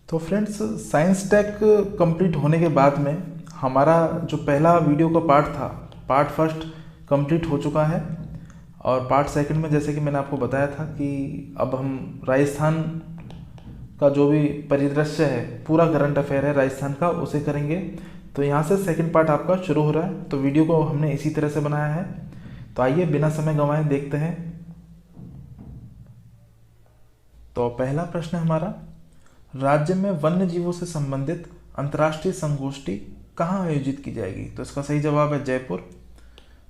तो friends, science tech complete होने के बाद में हमारा जो पहला वीडियो का पार्ट था, पार्ट फर्स्ट कंप्लीट हो चुका है। और पार्ट सेकंड में जैसे कि मैंने आपको बताया था कि अब हम राजस्थान का जो भी परिदृश्य है, पूरा करंट अफेयर है राजस्थान का, उसे करेंगे। तो यहाँ से सेकंड पार्ट आपका शुरू हो रहा है। तो वीडियो को हमने इसी तरह से बनाया है। तो आइए बिना समय गंवाए देखते हैं। तो पहला प्रश्न है हमारा, राज्य में वन्य जीवों से संबंधित अंतर्राष्ट्रीय संगोष्ठी कहाँ आयोजित की जाएगी? तो इसका सही जवाब है जयपुर।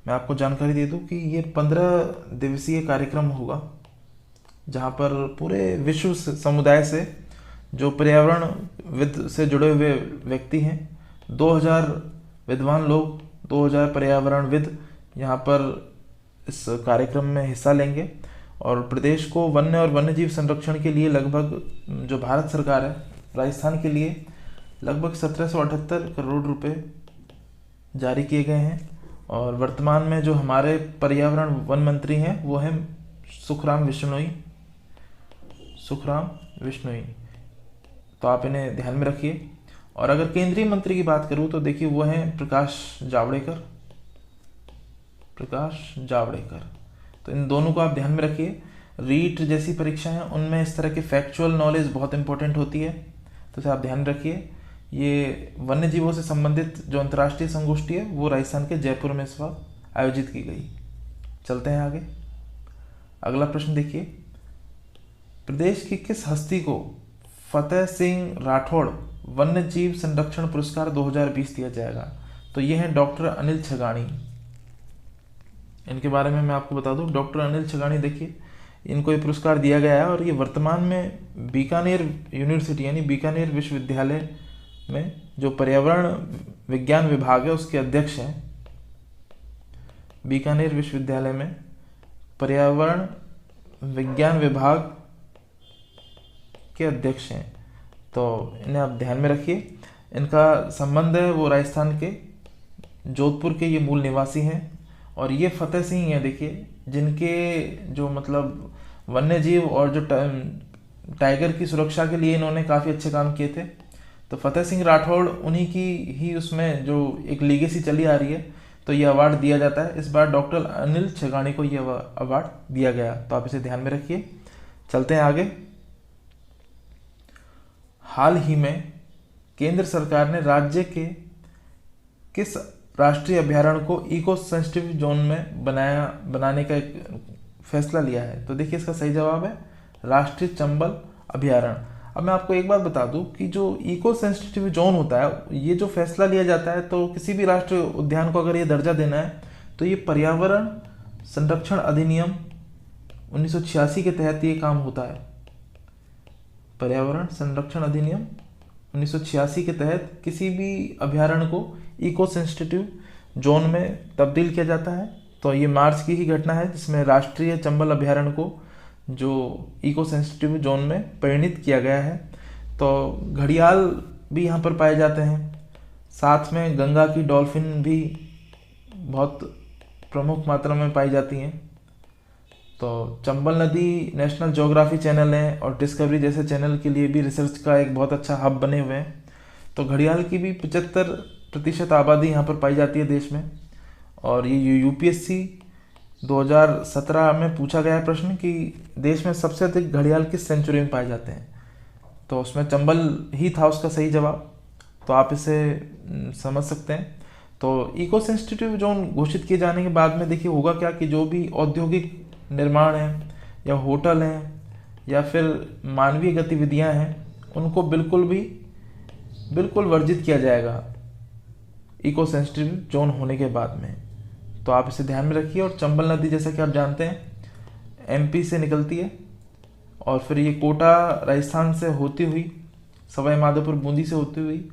मैं आपको जानकारी दे दूं कि ये 15 दिवसीय कार्यक्रम होगा, जहाँ पर पूरे विश्व समुदाय से जो पर्यावरणविद से जुड़े हुए व्यक्ति हैं, 2000 विद्वान लोग, 2000 पर्यावरणविद यहाँ पर इस कार्यक्रम में हिस्सा लेंगे। और प्रदेश को वन्य और वन्यजीव संरक्षण के लिए लगभग, जो भारत सरकार है, राजस्थान के लिए लगभग 1778 करोड़ रुपए जारी किए गए हैं। और वर्तमान में जो हमारे पर्यावरण वन मंत्री हैं वो हैं सुखराम विश्नोई। तो आप इन्हें ध्यान में रखिए। और अगर केंद्रीय मंत्री की बात करूं तो देखिए वो हैं प्रकाश जावड़ेकर। तो इन दोनों को आप ध्यान में रखिए। रीट जैसी परीक्षा हैं उनमें इस तरह की फैक्चुअल नॉलेज बहुत इंपॉर्टेंट होती है, तो इसे आप ध्यान रखिए। ये वन्य जीवों से संबंधित जो अंतर्राष्ट्रीय संगोष्ठी है वो राजस्थान के जयपुर में इस बार आयोजित की गई। चलते हैं आगे। अगला प्रश्न देखिए, प्रदेश की किस हस्ती को फतेह सिंह राठौड़ वन्य जीव संरक्षण पुरस्कार 2020 दिया जाएगा? तो ये हैं डॉक्टर अनिल छगाणी। इनके बारे में मैं आपको बता दूं, डॉक्टर अनिल छगाणी, देखिए इनको ये पुरस्कार दिया गया है और ये वर्तमान में बीकानेर यूनिवर्सिटी यानी बीकानेर विश्वविद्यालय में जो पर्यावरण विज्ञान विभाग है उसके अध्यक्ष हैं। बीकानेर विश्वविद्यालय में पर्यावरण विज्ञान विभाग के अध्यक्ष हैं। तो इन्हें आप ध्यान में रखिए। इनका संबंध है वो राजस्थान के जोधपुर के ये मूल निवासी हैं। और ये फतेह सिंह हैं, देखिए, जिनके जो मतलब वन्य जीव और जो टाइगर की सुरक्षा के लिए इन्होंने काफ़ी अच्छे काम किए थे। तो फतेह सिंह राठौड़ उन्हीं की ही उसमें जो एक लीगेसी चली आ रही है, तो ये अवार्ड दिया जाता है। इस बार डॉक्टर अनिल छगाणी को ये अवार्ड दिया गया, तो आप इसे ध्यान में रखिए। चलते हैं आगे। हाल ही में केंद्र सरकार ने राज्य के किस राष्ट्रीय अभ्यारण्य को इको सेंसिटिव जोन में बनाने का एक फैसला लिया है? तो देखिए इसका सही जवाब है राष्ट्रीय चंबल अभ्यारण्य। अब मैं आपको एक बात बता दूं कि जो इको सेंसिटिव जोन होता है, ये जो फैसला लिया जाता है, तो किसी भी राष्ट्रीय उद्यान को अगर ये दर्जा देना है तो ये पर्यावरण संरक्षण अधिनियम 1986 के तहत ये काम होता है। पर्यावरण संरक्षण अधिनियम 1986 के तहत किसी भी अभ्यारण्य को इको सेंसिटिव जोन में तब्दील किया जाता है। तो ये मार्च की ही घटना है जिसमें राष्ट्रीय चंबल अभ्यारण्य को जो इको सेंसिटिव जोन में परिणित किया गया है। तो घड़ियाल भी यहाँ पर पाए जाते हैं, साथ में गंगा की डॉल्फिन भी बहुत प्रमुख मात्रा में पाई जाती हैं। तो चंबल नदी नेशनल ज्योग्राफी चैनल है और डिस्कवरी जैसे चैनल के लिए भी रिसर्च का एक बहुत अच्छा हब बने हुए हैं। तो घड़ियाल की भी 75% आबादी यहाँ पर पाई जाती है देश में। और ये यूपीएससी 2017 में पूछा गया प्रश्न कि देश में सबसे अधिक घड़ियाल किस सेंचुरी में पाए जाते हैं, तो उसमें चंबल ही था उसका सही जवाब। तो आप इसे समझ सकते हैं। तो इको सेंसिटिव जोन घोषित किए जाने के बाद में देखिए होगा क्या कि जो भी औद्योगिक निर्माण है या होटल हैं या फिर मानवीय गतिविधियां हैं, उनको बिल्कुल वर्जित किया जाएगा इको सेंसिटिव जोन होने के बाद में। तो आप इसे ध्यान में रखिए। और चंबल नदी, जैसा कि आप जानते हैं, एमपी से निकलती है और फिर ये कोटा राजस्थान से होती हुई, सवाई माधोपुर बूंदी से होती हुई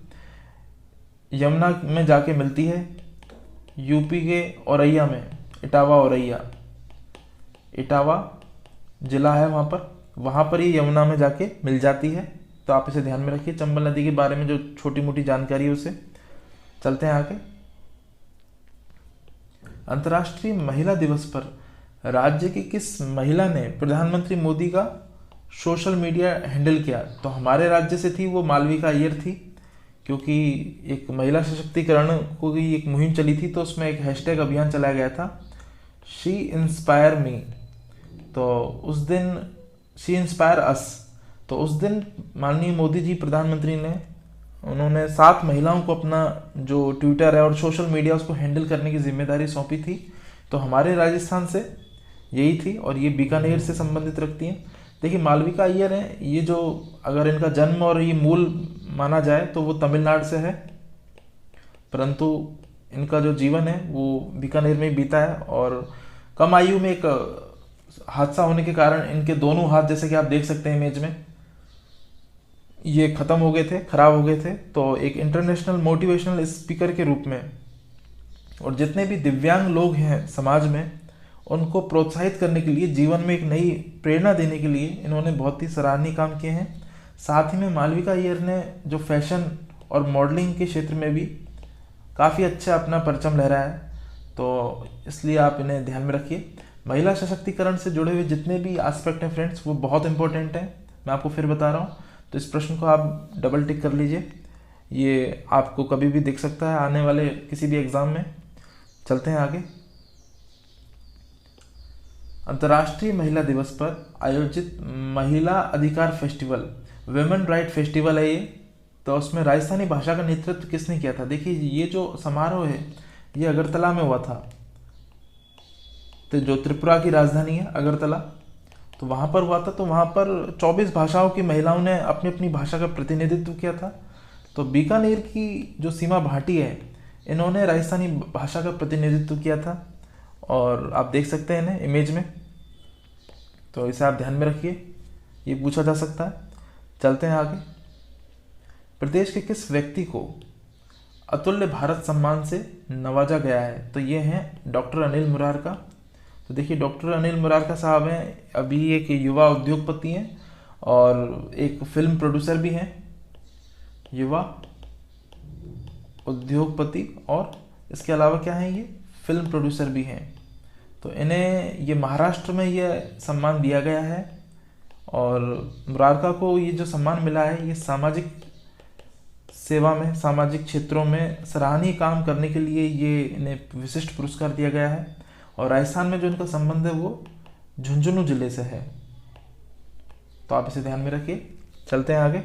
यमुना में जाके मिलती है यूपी के औरैया में। इटावा जिला है वहाँ पर ये यमुना में जाके मिल जाती है। तो आप इसे ध्यान में रखिए। चंबल नदी के बारे में जो छोटी मोटी जानकारी है उसे। चलते हैं आगे। अंतर्राष्ट्रीय महिला दिवस पर राज्य की किस महिला ने प्रधानमंत्री मोदी का सोशल मीडिया हैंडल किया, तो हमारे राज्य से थी वो मालविका अय्यर थी, क्योंकि एक महिला सशक्तिकरण को की एक मुहिम चली थी, तो उसमें एक हैशटैग अभियान चलाया गया था, शी इंस्पायर मी। तो उस दिन शी इंस्पायर अस, तो उस दिन माननीय मोदी जी प्रधानमंत्री ने उन्होंने 7 महिलाओं को अपना जो ट्विटर है और सोशल मीडिया उसको हैंडल करने की जिम्मेदारी सौंपी थी। तो हमारे राजस्थान से यही थी और ये बीकानेर से संबंधित रखती हैं। देखिए मालविका अय्यर हैं, ये जो अगर इनका जन्म और ये मूल माना जाए तो वो तमिलनाडु से है, परंतु इनका जो जीवन है वो बीकानेर में ही बीता है। और कम आयु में एक हादसा होने के कारण इनके दोनों हाथ, जैसे कि आप देख सकते हैं इमेज में, ये ख़त्म हो गए थे, खराब हो गए थे। तो एक इंटरनेशनल मोटिवेशनल स्पीकर के रूप में और जितने भी दिव्यांग लोग हैं समाज में उनको प्रोत्साहित करने के लिए, जीवन में एक नई प्रेरणा देने के लिए इन्होंने बहुत ही सराहनीय काम किए हैं। साथ ही में मालविका अय्यर ने जो फैशन और मॉडलिंग के क्षेत्र में भी काफ़ी अच्छा अपना परचम लहराया है, तो इसलिए आप इन्हें ध्यान में रखिए। महिला सशक्तिकरण से जुड़े हुए जितने भी एस्पेक्ट हैं फ्रेंड्स वो बहुत इंपॉर्टेंट हैं, मैं आपको फिर बता रहा हूँ। तो इस प्रश्न को आप डबल टिक कर लीजिए, ये आपको कभी भी दिख सकता है आने वाले किसी भी एग्ज़ाम में। चलते हैं आगे। अंतर्राष्ट्रीय महिला दिवस पर आयोजित महिला अधिकार फेस्टिवल, वुमेन राइट फेस्टिवल है ये, तो उसमें राजस्थानी भाषा का नेतृत्व किसने किया था? देखिए ये जो समारोह है ये अगरतला में हुआ था, तो जो त्रिपुरा की राजधानी है अगरतला, तो वहाँ पर हुआ था। तो वहाँ पर 24 भाषाओं की महिलाओं ने अपनी अपनी भाषा का प्रतिनिधित्व किया था। तो बीकानेर की जो सीमा भाटी है, इन्होंने राजस्थानी भाषा का प्रतिनिधित्व किया था और आप देख सकते हैं इन्हें इमेज में, तो इसे आप ध्यान में रखिए, ये पूछा जा सकता है। चलते हैं आगे। प्रदेश के किस व्यक्ति को अतुल्य भारत सम्मान से नवाजा गया है? तो ये हैं डॉक्टर अनिल मुरारका। तो देखिए डॉक्टर अनिल मुरारका साहब हैं, अभी एक युवा उद्योगपति हैं और एक फिल्म प्रोड्यूसर भी हैं, युवा उद्योगपति, और इसके अलावा क्या है, ये फिल्म प्रोड्यूसर भी हैं। तो इन्हें ये महाराष्ट्र में ये सम्मान दिया गया है और मुरारका को ये जो सम्मान मिला है ये सामाजिक सेवा में, सामाजिक क्षेत्रों में सराहनीय काम करने के लिए ये इन्हें विशिष्ट पुरस्कार दिया गया है। और राजस्थान में जो इनका संबंध है वो झुंझुनू जिले से है, तो आप इसे ध्यान में रखिए। चलते हैं आगे।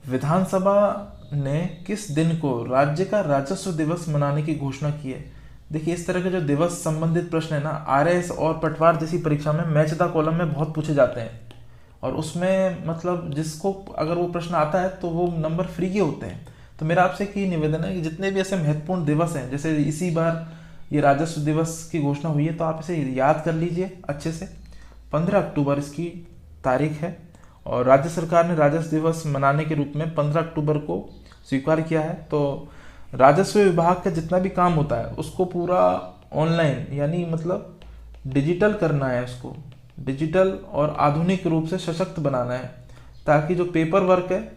विधानसभा ने किस दिन को राज्य का राजस्व दिवस मनाने की घोषणा की है? देखिए इस तरह के जो दिवस संबंधित प्रश्न है ना, आरएस और पटवार जैसी परीक्षा में मैच द कॉलम में बहुत पूछे जाते हैं और उसमें मतलब जिसको अगर वो प्रश्न आता है तो वो नंबर फ्री के होते हैं। तो मेरा आपसे एक निवेदन है कि जितने भी ऐसे महत्वपूर्ण दिवस हैं, जैसे इसी बार ये राजस्व दिवस की घोषणा हुई है, तो आप इसे याद कर लीजिए अच्छे से। 15 अक्टूबर इसकी तारीख है और राज्य सरकार ने राजस्व दिवस मनाने के रूप में 15 अक्टूबर को स्वीकार किया है। तो राजस्व विभाग का जितना भी काम होता है उसको पूरा ऑनलाइन यानी मतलब डिजिटल करना है, उसको डिजिटल और आधुनिक रूप से सशक्त बनाना है, ताकि जो पेपर वर्क है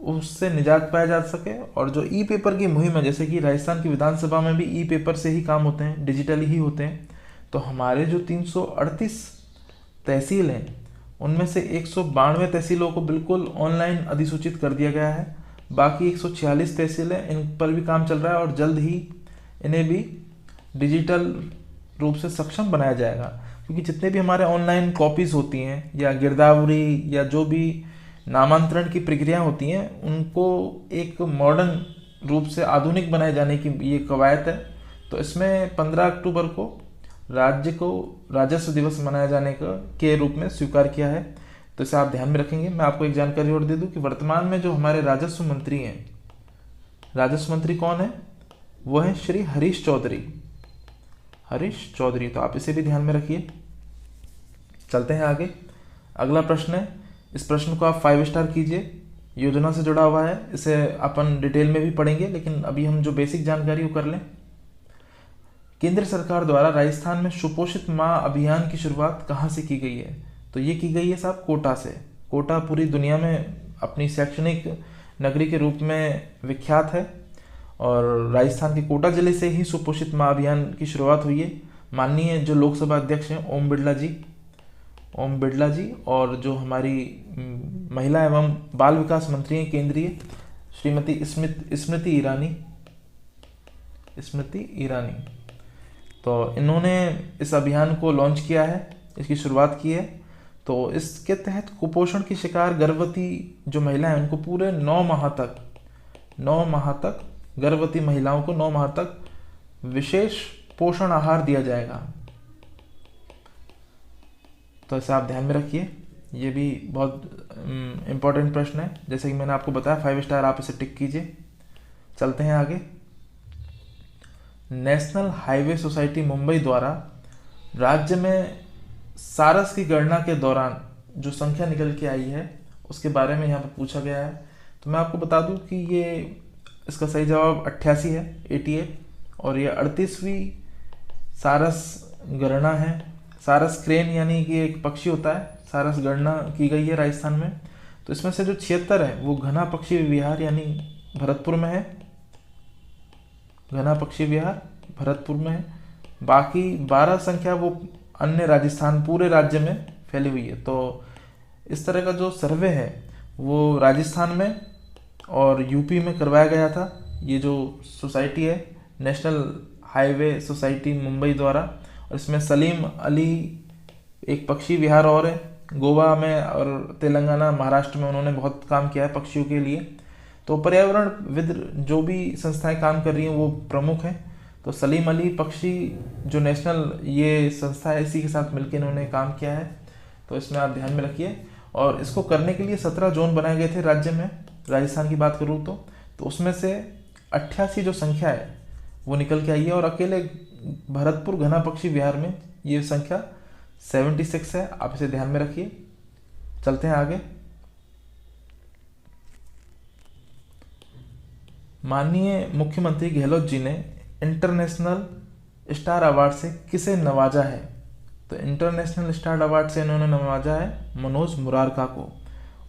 उससे निजात पाया जा सके। और जो ई पेपर की मुहिम है, जैसे कि राजस्थान की विधानसभा में भी ई पेपर से ही काम होते हैं, डिजिटली ही होते हैं, तो हमारे जो 338 तहसील हैं उनमें से 192 तहसीलों को बिल्कुल ऑनलाइन अधिसूचित कर दिया गया है। बाकी 146 तहसीलें, इन पर भी काम चल रहा है और जल्द ही इन्हें भी डिजिटल रूप से सक्षम बनाया जाएगा। क्योंकि जितने भी हमारे ऑनलाइन कॉपीज़ होती हैं या गिरदावरी या जो भी नामांतरण की प्रक्रिया होती हैं, उनको एक मॉडर्न रूप से आधुनिक बनाए जाने की ये कवायद है। तो इसमें 15 अक्टूबर को राज्य को राजस्व दिवस मनाए जाने के रूप में स्वीकार किया है, तो इसे आप ध्यान में रखेंगे। मैं आपको एक जानकारी और दे दूं कि वर्तमान में जो हमारे राजस्व मंत्री हैं, राजस्व मंत्री कौन है? वो हैं श्री हरीश चौधरी, हरीश चौधरी, तो आप इसे भी ध्यान में रखिए। चलते हैं आगे। अगला प्रश्न है, इस प्रश्न को आप 5 स्टार कीजिए, योजना से जुड़ा हुआ है, इसे अपन डिटेल में भी पढ़ेंगे, लेकिन अभी हम जो बेसिक जानकारी वो कर लें। केंद्र सरकार द्वारा राजस्थान में सुपोषित माँ अभियान की शुरुआत कहाँ से की गई है? तो ये की गई है साहब कोटा से। कोटा पूरी दुनिया में अपनी शैक्षणिक नगरी के रूप में विख्यात है और राजस्थान के कोटा जिले से ही सुपोषित माँ अभियान की शुरुआत हुई है। माननीय जो लोकसभा अध्यक्ष हैं ओम बिरला जी, और जो हमारी महिला एवं बाल विकास मंत्री हैं केंद्रीय, श्रीमती स्मृति ईरानी। तो इन्होंने इस अभियान को लॉन्च किया है, इसकी शुरुआत की है। तो इसके तहत कुपोषण की शिकार गर्भवती जो महिलाएं उनको पूरे 9 माह तक गर्भवती महिलाओं को 9 माह तक विशेष पोषण आहार दिया जाएगा। तो इसे आप ध्यान में रखिए, ये भी बहुत इम्पोर्टेंट प्रश्न है। जैसे कि मैंने आपको बताया 5 स्टार, आप इसे टिक कीजिए। चलते हैं आगे। नेशनल हाईवे सोसाइटी मुंबई द्वारा राज्य में सारस की गणना के दौरान जो संख्या निकल के आई है उसके बारे में यहाँ पर पूछा गया है। तो मैं आपको बता दूं कि ये इसका सही जवाब 88 है, 88, और ये 38वीं सारस गणना है। सारस क्रेन यानी कि एक पक्षी होता है, सारस गणना की गई है राजस्थान में। तो इसमें से जो 76 है वो घना पक्षी विहार यानी भरतपुर में है, घना पक्षी विहार भरतपुर में है। बाकी 12 संख्या वो अन्य राजस्थान पूरे राज्य में फैली हुई है। तो इस तरह का जो सर्वे है वो राजस्थान में और यूपी में करवाया गया था। ये जो सोसाइटी है नेशनल हाईवे सोसाइटी मुंबई द्वारा, और इसमें सलीम अली एक पक्षी विहार और है। गोवा में और तेलंगाना महाराष्ट्र में उन्होंने बहुत काम किया है पक्षियों के लिए। तो पर्यावरणविद जो भी संस्थाएं काम कर रही हैं वो प्रमुख हैं। तो सलीम अली पक्षी जो नेशनल ये संस्था है इसी के साथ मिलकर इन्होंने काम किया है। तो इसमें आप ध्यान में रखिए। और इसको करने के लिए 17 जोन बनाए गए थे राज्य में, राजस्थान की बात करूँ तो उसमें से 88 जो संख्या है वो निकल के आई है। और अकेले भरतपुर घना पक्षी विहार में ये संख्या 76 है। आप इसे ध्यान में रखिए। चलते हैं आगे। माननीय मुख्यमंत्री गहलोत जी ने इंटरनेशनल स्टार अवार्ड से किसे नवाजा है? तो इंटरनेशनल स्टार अवार्ड से इन्होंने नवाजा है मनोज मुरारका को।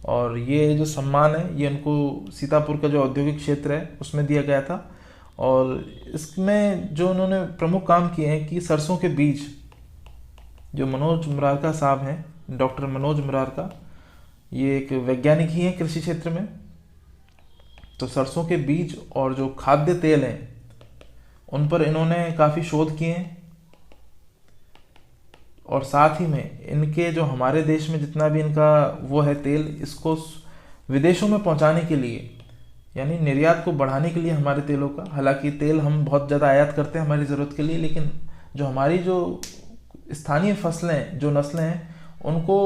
और ये जो सम्मान है ये उनको सीतापुर का जो औद्योगिक क्षेत्र है उसमें दिया गया था। और इसमें जो उन्होंने प्रमुख काम किए हैं कि सरसों के बीज, जो मनोज मुरारका साहब हैं, डॉक्टर मनोज मुरारका, ये एक वैज्ञानिक ही हैं कृषि क्षेत्र में। तो सरसों के बीज और जो खाद्य तेल हैं उन पर इन्होंने काफ़ी शोध किए हैं। और साथ ही में इनके जो हमारे देश में जितना भी इनका वो है तेल, इसको विदेशों में पहुंचाने के लिए यानी निर्यात को बढ़ाने के लिए हमारे तेलों का, हालांकि तेल हम बहुत ज़्यादा आयात करते हैं हमारी ज़रूरत के लिए, लेकिन जो हमारी जो स्थानीय फसलें जो नस्लें हैं उनको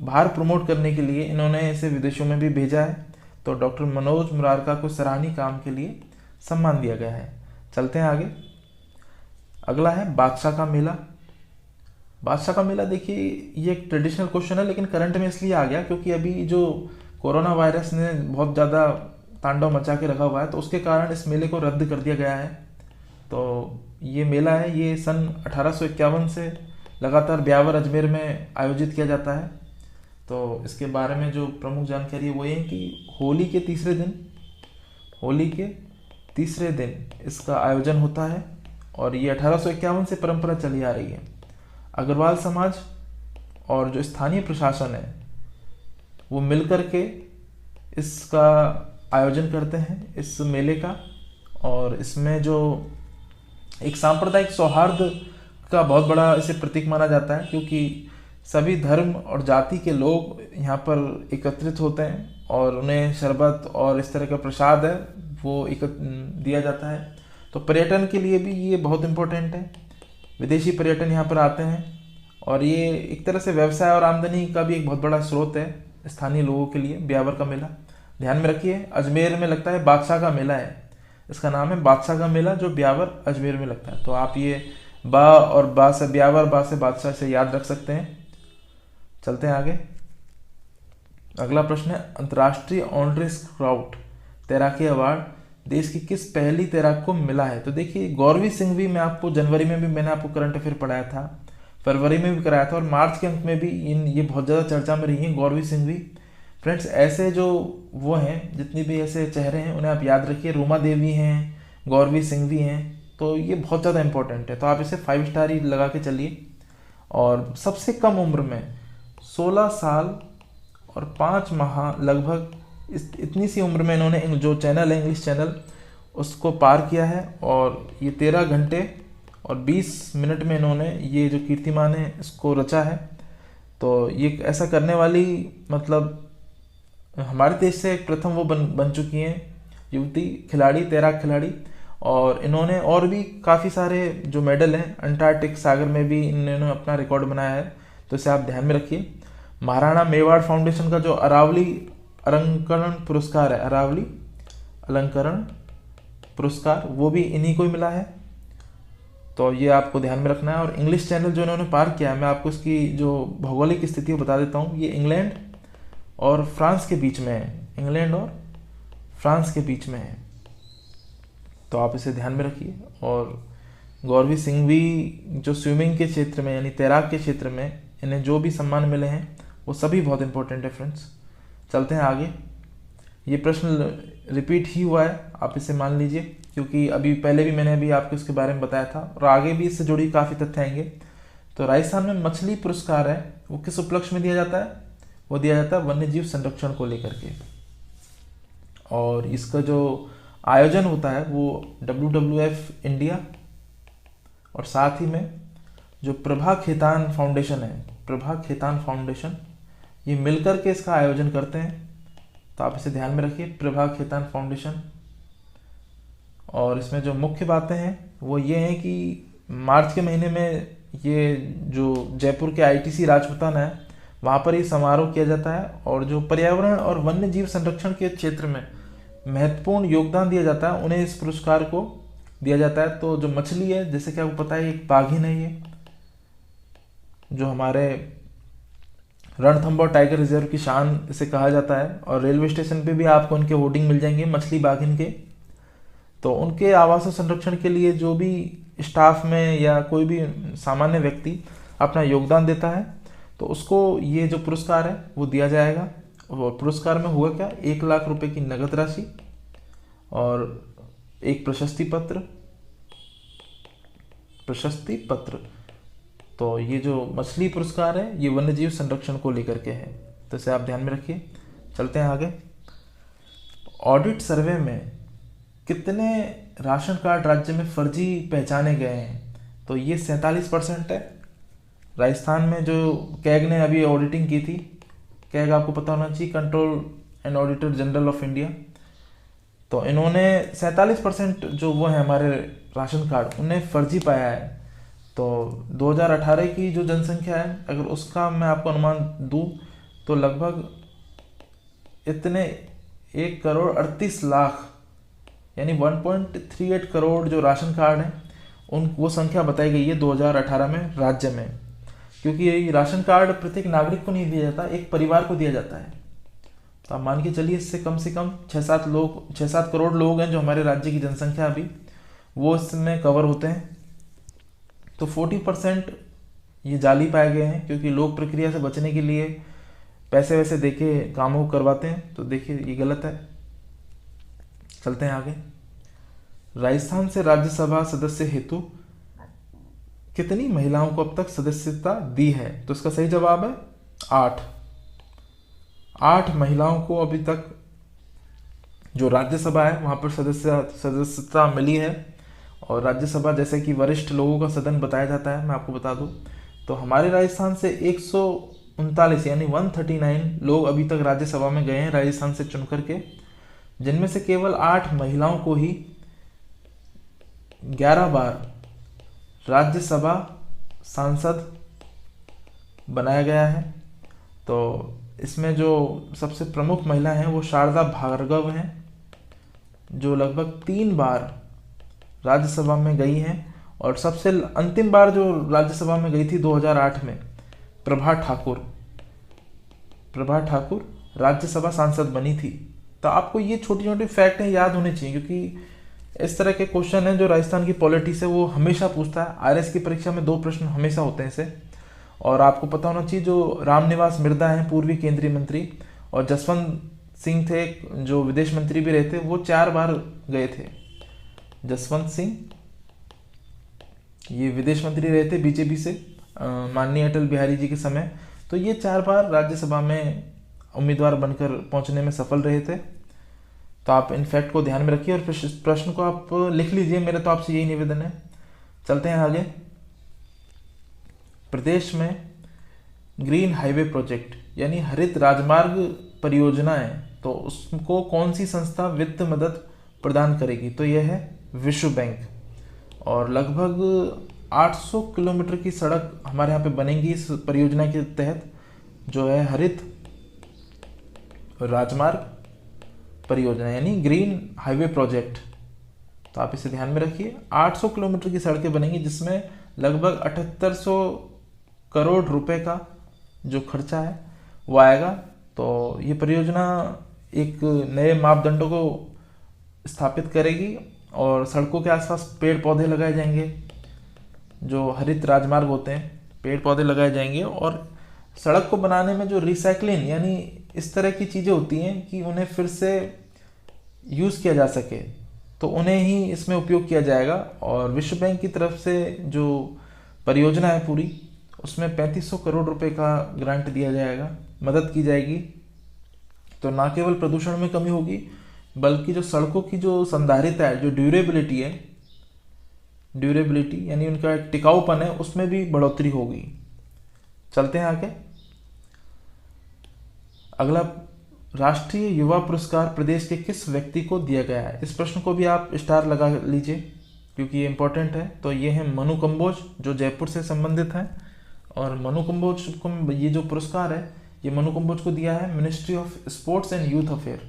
बाहर प्रमोट करने के लिए इन्होंने इसे विदेशों में भी भेजा है। तो डॉक्टर मनोज मुरारका को सराहनीय काम के लिए सम्मान दिया गया है। चलते हैं आगे। अगला है बादशाह का मेला। बादशाह का मेला, देखिए ये एक ट्रेडिशनल क्वेश्चन है लेकिन करंट में इसलिए आ गया क्योंकि अभी जो कोरोना वायरस ने बहुत ज़्यादा तांडव मचा के रखा हुआ है तो उसके कारण इस मेले को रद्द कर दिया गया है। तो ये मेला है, ये सन 1851 से लगातार ब्यावर अजमेर में आयोजित किया जाता है। तो इसके बारे में जो प्रमुख जानकारी है वो ये है कि होली के तीसरे दिन इसका आयोजन होता है। और ये 1851 से परंपरा चली आ रही है। अग्रवाल समाज और जो स्थानीय प्रशासन है वो मिलकर के इसका आयोजन करते हैं इस मेले का। और इसमें जो एक सांप्रदायिक सौहार्द का बहुत बड़ा इसे प्रतीक माना जाता है क्योंकि सभी धर्म और जाति के लोग यहाँ पर एकत्रित होते हैं और उन्हें शरबत और इस तरह का प्रसाद है वो दिया जाता है। तो पर्यटन के लिए भी ये बहुत इम्पोर्टेंट है। विदेशी पर्यटन यहाँ पर आते हैं और ये एक तरह से व्यवसाय और आमदनी का भी एक बहुत बड़ा स्रोत है स्थानीय लोगों के लिए। ब्यावर का मेला ध्यान में रखिए, अजमेर में लगता है, बादशाह का मेला है, इसका नाम है बादशाह का मेला जो ब्यावर अजमेर में लगता है। तो आप ये बा और बा से ब्यावर, बा से बादशाह से याद रख सकते हैं। चलते हैं आगे। अगला प्रश्न है अंतर्राष्ट्रीय ऑनरी स्काउट तैराकी अवार्ड देश की किस पहली तैराक को मिला है? तो देखिए गौरवी सिंघवी में आपको जनवरी में भी मैंने आपको करंट अफेयर पढ़ाया था, फरवरी में भी कराया था और मार्च के अंक में भी ये बहुत ज़्यादा चर्चा में रही हैं गौरवी सिंघवी। फ्रेंड्स ऐसे जो वो हैं जितनी भी ऐसे चेहरे हैं उन्हें आप याद रखिए, रूमा देवी हैं, गौरवी सिंघवी हैं, तो ये बहुत ज़्यादा इंपॉर्टेंट है, तो आप इसे 5 स्टार ही लगा के चलिए। और सबसे कम उम्र में 16 साल और 5 माह लगभग इतनी सी उम्र में इन्होंने जो चैनल है इंग्लिश चैनल उसको पार किया है, और ये 13 घंटे और 20 मिनट में इन्होंने ये जो कीर्तिमान है इसको रचा है। तो ये ऐसा करने वाली मतलब हमारे देश से एक प्रथम वो बन चुकी हैं युवती खिलाड़ी, तैराक खिलाड़ी। और इन्होंने और भी काफ़ी सारे जो मेडल हैं, अंटार्कटिक सागर में भी इन्होंने अपना रिकॉर्ड बनाया है, तो इसे आप ध्यान में रखिए। महाराणा मेवाड़ फाउंडेशन का जो अरावली अलंकरण पुरस्कार है, अरावली अलंकरण पुरस्कार, वो भी इन्हीं को ही मिला है, तो ये आपको ध्यान में रखना है। और इंग्लिश चैनल जो इन्होंने पार किया है, मैं आपको इसकी जो भौगोलिक स्थिति है बता देता हूँ। ये इंग्लैंड और फ्रांस के बीच में है, इंग्लैंड और फ्रांस के बीच में है, तो आप इसे ध्यान में रखिए। और गौरवी सिंह भी जो स्विमिंग के क्षेत्र में यानी तैराक के क्षेत्र में इन्हें जो भी सम्मान मिले हैं वो सभी बहुत इंपॉर्टेंट है फ्रेंड्स। चलते हैं आगे। ये प्रश्न रिपीट ही हुआ है, आप इसे मान लीजिए, क्योंकि अभी पहले भी मैंने अभी आपको इसके बारे में बताया था और आगे भी इससे जुड़ी काफ़ी तथ्य आएंगे। तो राजस्थान में मछली पुरस्कार है वो किस उपलक्ष्य में दिया जाता है? वो दिया जाता है वन्य जीव संरक्षण को लेकर के, और इसका जो आयोजन होता है वो WWF इंडिया और साथ ही में जो प्रभा खेतान फाउंडेशन है, प्रभा खेतान फाउंडेशन, ये मिलकर के इसका आयोजन करते हैं, तो आप इसे ध्यान में रखिए, प्रभा खेतान फाउंडेशन। और इसमें जो मुख्य बातें हैं वो ये हैं कि मार्च के महीने में ये जो जयपुर के ITC राजपुताना है वहाँ पर ये समारोह किया जाता है, और जो पर्यावरण और वन्य जीव संरक्षण के क्षेत्र में महत्वपूर्ण योगदान दिया जाता है उन्हें इस पुरस्कार को दिया जाता है। तो जो मछली है, जैसे कि आपको पता है एक बाघिन है, ये जो हमारे रणथंभौर टाइगर रिजर्व की शान इसे कहा जाता है, और रेलवे स्टेशन पे भी आपको उनके होर्डिंग मिल जाएंगे मछली बाघिन के। तो उनके आवास और संरक्षण के लिए जो भी स्टाफ में या कोई भी सामान्य व्यक्ति अपना योगदान देता है तो उसको ये जो पुरस्कार है वो दिया जाएगा। और पुरस्कार में हुआ क्या, 1 लाख रुपए की नगद राशि और एक प्रशस्ति पत्र। तो ये जो मछली पुरस्कार है ये वन्यजीव संरक्षण को लेकर के है, तो इसे आप ध्यान में रखिए। चलते हैं आगे। ऑडिट सर्वे में कितने राशन कार्ड राज्य में फर्जी पहचाने गए हैं? तो ये 47% है। राजस्थान में जो कैग ने अभी ऑडिटिंग की थी, कैग आपको पता होना चाहिए, control and auditor general of India, तो इन्होंने 47% जो वो है हमारे राशन कार्ड उन्हें फर्जी पाया है। तो 2018 की जो जनसंख्या है अगर उसका मैं आपको अनुमान दूं तो लगभग इतने 1,38,00,000 यानी 1.38 करोड़ जो राशन कार्ड हैं उन वो संख्या बताई गई है 2018 में राज्य में। क्योंकि ये राशन कार्ड प्रत्येक नागरिक को नहीं दिया जाता, एक परिवार को दिया जाता है। तो आप मान के चलिए इससे कम से कम 6-7 करोड़ लोग हैं जो हमारे राज्य की जनसंख्या अभी वो इसमें कवर होते हैं। तो 40% ये जाली पाए गए हैं, क्योंकि लोग प्रक्रिया से बचने के लिए पैसे वैसे देके कामों को करवाते हैं। तो देखिए ये गलत है। चलते हैं आगे। राजस्थान से राज्यसभा सदस्य हेतु कितनी महिलाओं को अब तक सदस्यता दी है? तो इसका सही जवाब है 8 महिलाओं को अभी तक जो राज्यसभा है वहां पर सदस्यता मिली है। और राज्यसभा जैसे कि वरिष्ठ लोगों का सदन बताया जाता है, मैं आपको बता दूं, तो हमारे राजस्थान से 139 यानी 139 लोग अभी तक राज्यसभा में गए हैं राजस्थान से चुन करके, जिनमें से केवल 8 महिलाओं को ही 11 बार राज्यसभा सांसद बनाया गया है। तो इसमें जो सबसे प्रमुख महिला हैं वो शारदा भार्गव हैं, जो लगभग 3 बार राज्यसभा में गई हैं। और सबसे अंतिम बार जो राज्यसभा में गई थी 2008 में प्रभा ठाकुर राज्यसभा सांसद बनी थी। तो आपको ये छोटी छोटी फैक्ट हैं याद होने चाहिए, क्योंकि इस तरह के क्वेश्चन हैं जो राजस्थान की पॉलिटी से वो हमेशा पूछता है। RS की परीक्षा में 2 प्रश्न हमेशा होते हैं इसे। और आपको पता होना चाहिए जो रामनिवास मिर्धा हैं पूर्वी केंद्रीय मंत्री, और जसवंत सिंह थे जो विदेश मंत्री भी रहे थे, वो 4 बार गए थे। जसवंत सिंह ये विदेश मंत्री रहे थे बीजेपी से माननीय अटल बिहारी जी के समय। तो ये 4 बार राज्यसभा में उम्मीदवार बनकर पहुंचने में सफल रहे थे। तो आप इन फैक्ट को ध्यान में रखिए और प्रश्न को आप लिख लीजिए, मेरा तो आपसे यही निवेदन है। चलते हैं आगे। प्रदेश में ग्रीन हाईवे प्रोजेक्ट यानी हरित राजमार्ग परियोजनाएं, तो उसको कौन सी संस्था वित्त मदद प्रदान करेगी? तो यह है विश्व बैंक। और लगभग 800 किलोमीटर की सड़क हमारे यहाँ पे बनेंगी इस परियोजना के तहत, जो है हरित राजमार्ग परियोजना यानी ग्रीन हाईवे प्रोजेक्ट। तो आप इसे ध्यान में रखिए। 800 किलोमीटर की सड़कें बनेंगी जिसमें लगभग 7800 करोड़ रुपए का जो खर्चा है वो आएगा। तो ये परियोजना एक नए मापदंडों को स्थापित करेगी और सड़कों के आसपास पेड़ पौधे लगाए जाएंगे, जो हरित राजमार्ग होते हैं पेड़ पौधे लगाए जाएंगे। और सड़क को बनाने में जो रिसाइकलिंग यानी इस तरह की चीज़ें होती हैं कि उन्हें फिर से यूज़ किया जा सके, तो उन्हें ही इसमें उपयोग किया जाएगा। और विश्व बैंक की तरफ से जो परियोजना है पूरी, उसमें 3500 करोड़ रुपए का ग्रांट दिया जाएगा, मदद की जाएगी। तो ना केवल प्रदूषण में कमी होगी बल्कि जो सड़कों की जो संधारिता है, जो ड्यूरेबिलिटी है, ड्यूरेबिलिटी यानी उनका टिकाऊपन है, उसमें भी बढ़ोतरी होगी। चलते हैं आगे। अगला, राष्ट्रीय युवा पुरस्कार प्रदेश के किस व्यक्ति को दिया गया है? इस प्रश्न को भी आप स्टार लगा लीजिए क्योंकि ये इंपॉर्टेंट है। तो ये है मनु कंबोज, जो जयपुर से संबंधित हैं। और मनु कंबोज को ये जो पुरस्कार है ये मनु कंबोज को दिया है ministry of sports and youth affair,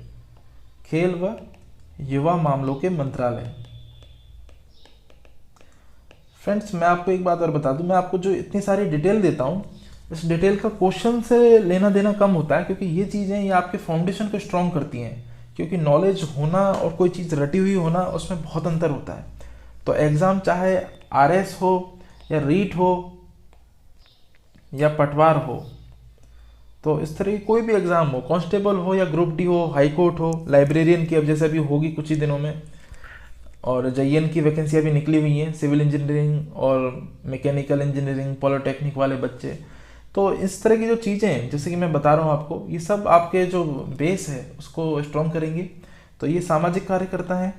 खेल व युवा मामलों के मंत्रालय। फ्रेंड्स, मैं आपको एक बात और बता दूं, मैं आपको जो इतनी सारी डिटेल देता हूं, इस डिटेल का क्वेश्चन से लेना देना कम होता है क्योंकि ये चीज़ें ये आपके फाउंडेशन को स्ट्रॉन्ग करती हैं। क्योंकि नॉलेज होना और कोई चीज़ रटी हुई होना, उसमें बहुत अंतर होता है। तो एग्ज़ाम चाहे आरएस हो या रीट हो या पटवार हो, तो इस तरह की कोई भी एग्ज़ाम हो, कांस्टेबल हो या ग्रुप डी हो, हाई कोर्ट हो, लाइब्रेरियन की अब जैसे अभी होगी कुछ ही दिनों में, और JEN की वैकेंसी अभी निकली हुई हैं, सिविल इंजीनियरिंग और मैकेनिकल इंजीनियरिंग, पॉलिटेक्निक वाले बच्चे। तो इस तरह की जो चीज़ें जैसे कि मैं बता रहा हूँ आपको, ये सब आपके जो बेस है उसको स्ट्रॉन्ग करेंगे। तो ये सामाजिक कार्यकर्ता हैं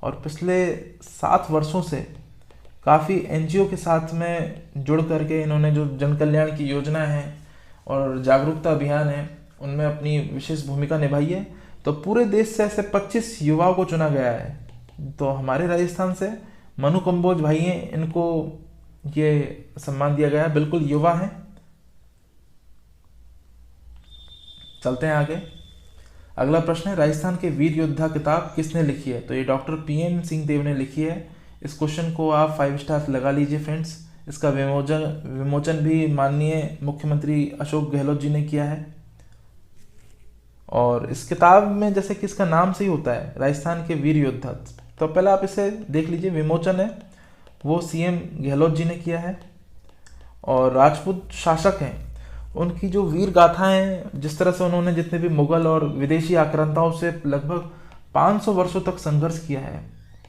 और पिछले 7 वर्षों से काफ़ी NGO के साथ में जुड़ करके इन्होंने जो जन कल्याण की योजना है और जागरूकता अभियान है उनमें अपनी विशेष भूमिका निभाई है। तो पूरे देश से ऐसे 25 युवाओं को चुना गया है। तो हमारे राजस्थान से मनु कंबोज भाई हैं, इनको ये सम्मान दिया गया है, बिल्कुल युवा हैं। चलते हैं आगे। अगला प्रश्न है, राजस्थान के वीर योद्धा किताब किसने लिखी है? तो ये डॉक्टर PM सिंह देव ने लिखी है। इस क्वेश्चन को आप 5 स्टार लगा लीजिए फ्रेंड्स। इसका विमोचन भी माननीय मुख्यमंत्री अशोक गहलोत जी ने किया है। और इस किताब में जैसे कि इसका नाम से ही होता है राजस्थान के वीर योद्धा, तो पहले आप इसे देख लीजिए। विमोचन है वो CM गहलोत जी ने किया है। और राजपूत शासक हैं, उनकी जो वीर गाथाएं, जिस तरह से उन्होंने जितने भी मुगल और विदेशी आक्रांताओं से लगभग 500 वर्षों तक संघर्ष किया है,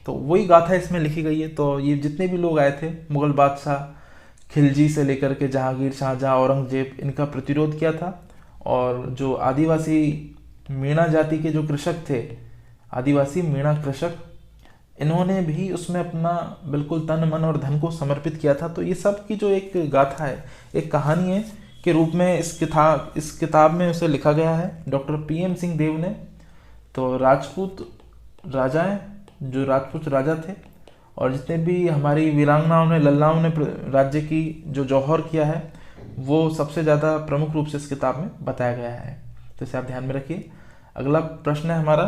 तो वही गाथा इसमें लिखी गई है। तो ये जितने भी लोग आए थे, मुगल बादशाह खिलजी से लेकर के जहांगीर, शाहजहां, औरंगजेब, इनका प्रतिरोध किया था। और जो आदिवासी मीणा जाति के जो कृषक थे, आदिवासी मीणा कृषक, इन्होंने भी उसमें अपना बिल्कुल तन मन और धन को समर्पित किया था। तो ये सब की जो एक गाथा है, एक कहानी है के रूप में इस किताब में उसे लिखा गया है डॉक्टर PM सिंह देव ने। तो राजपूत राजाएं, जो राजपूत राजा थे और जितने भी हमारी वीरांगनाओं ने, लल्लाओं ने राज्य की जो जौहर किया है, वो सबसे ज़्यादा प्रमुख रूप से इस किताब में बताया गया है। तो इसे आप ध्यान में रखिए। अगला प्रश्न है हमारा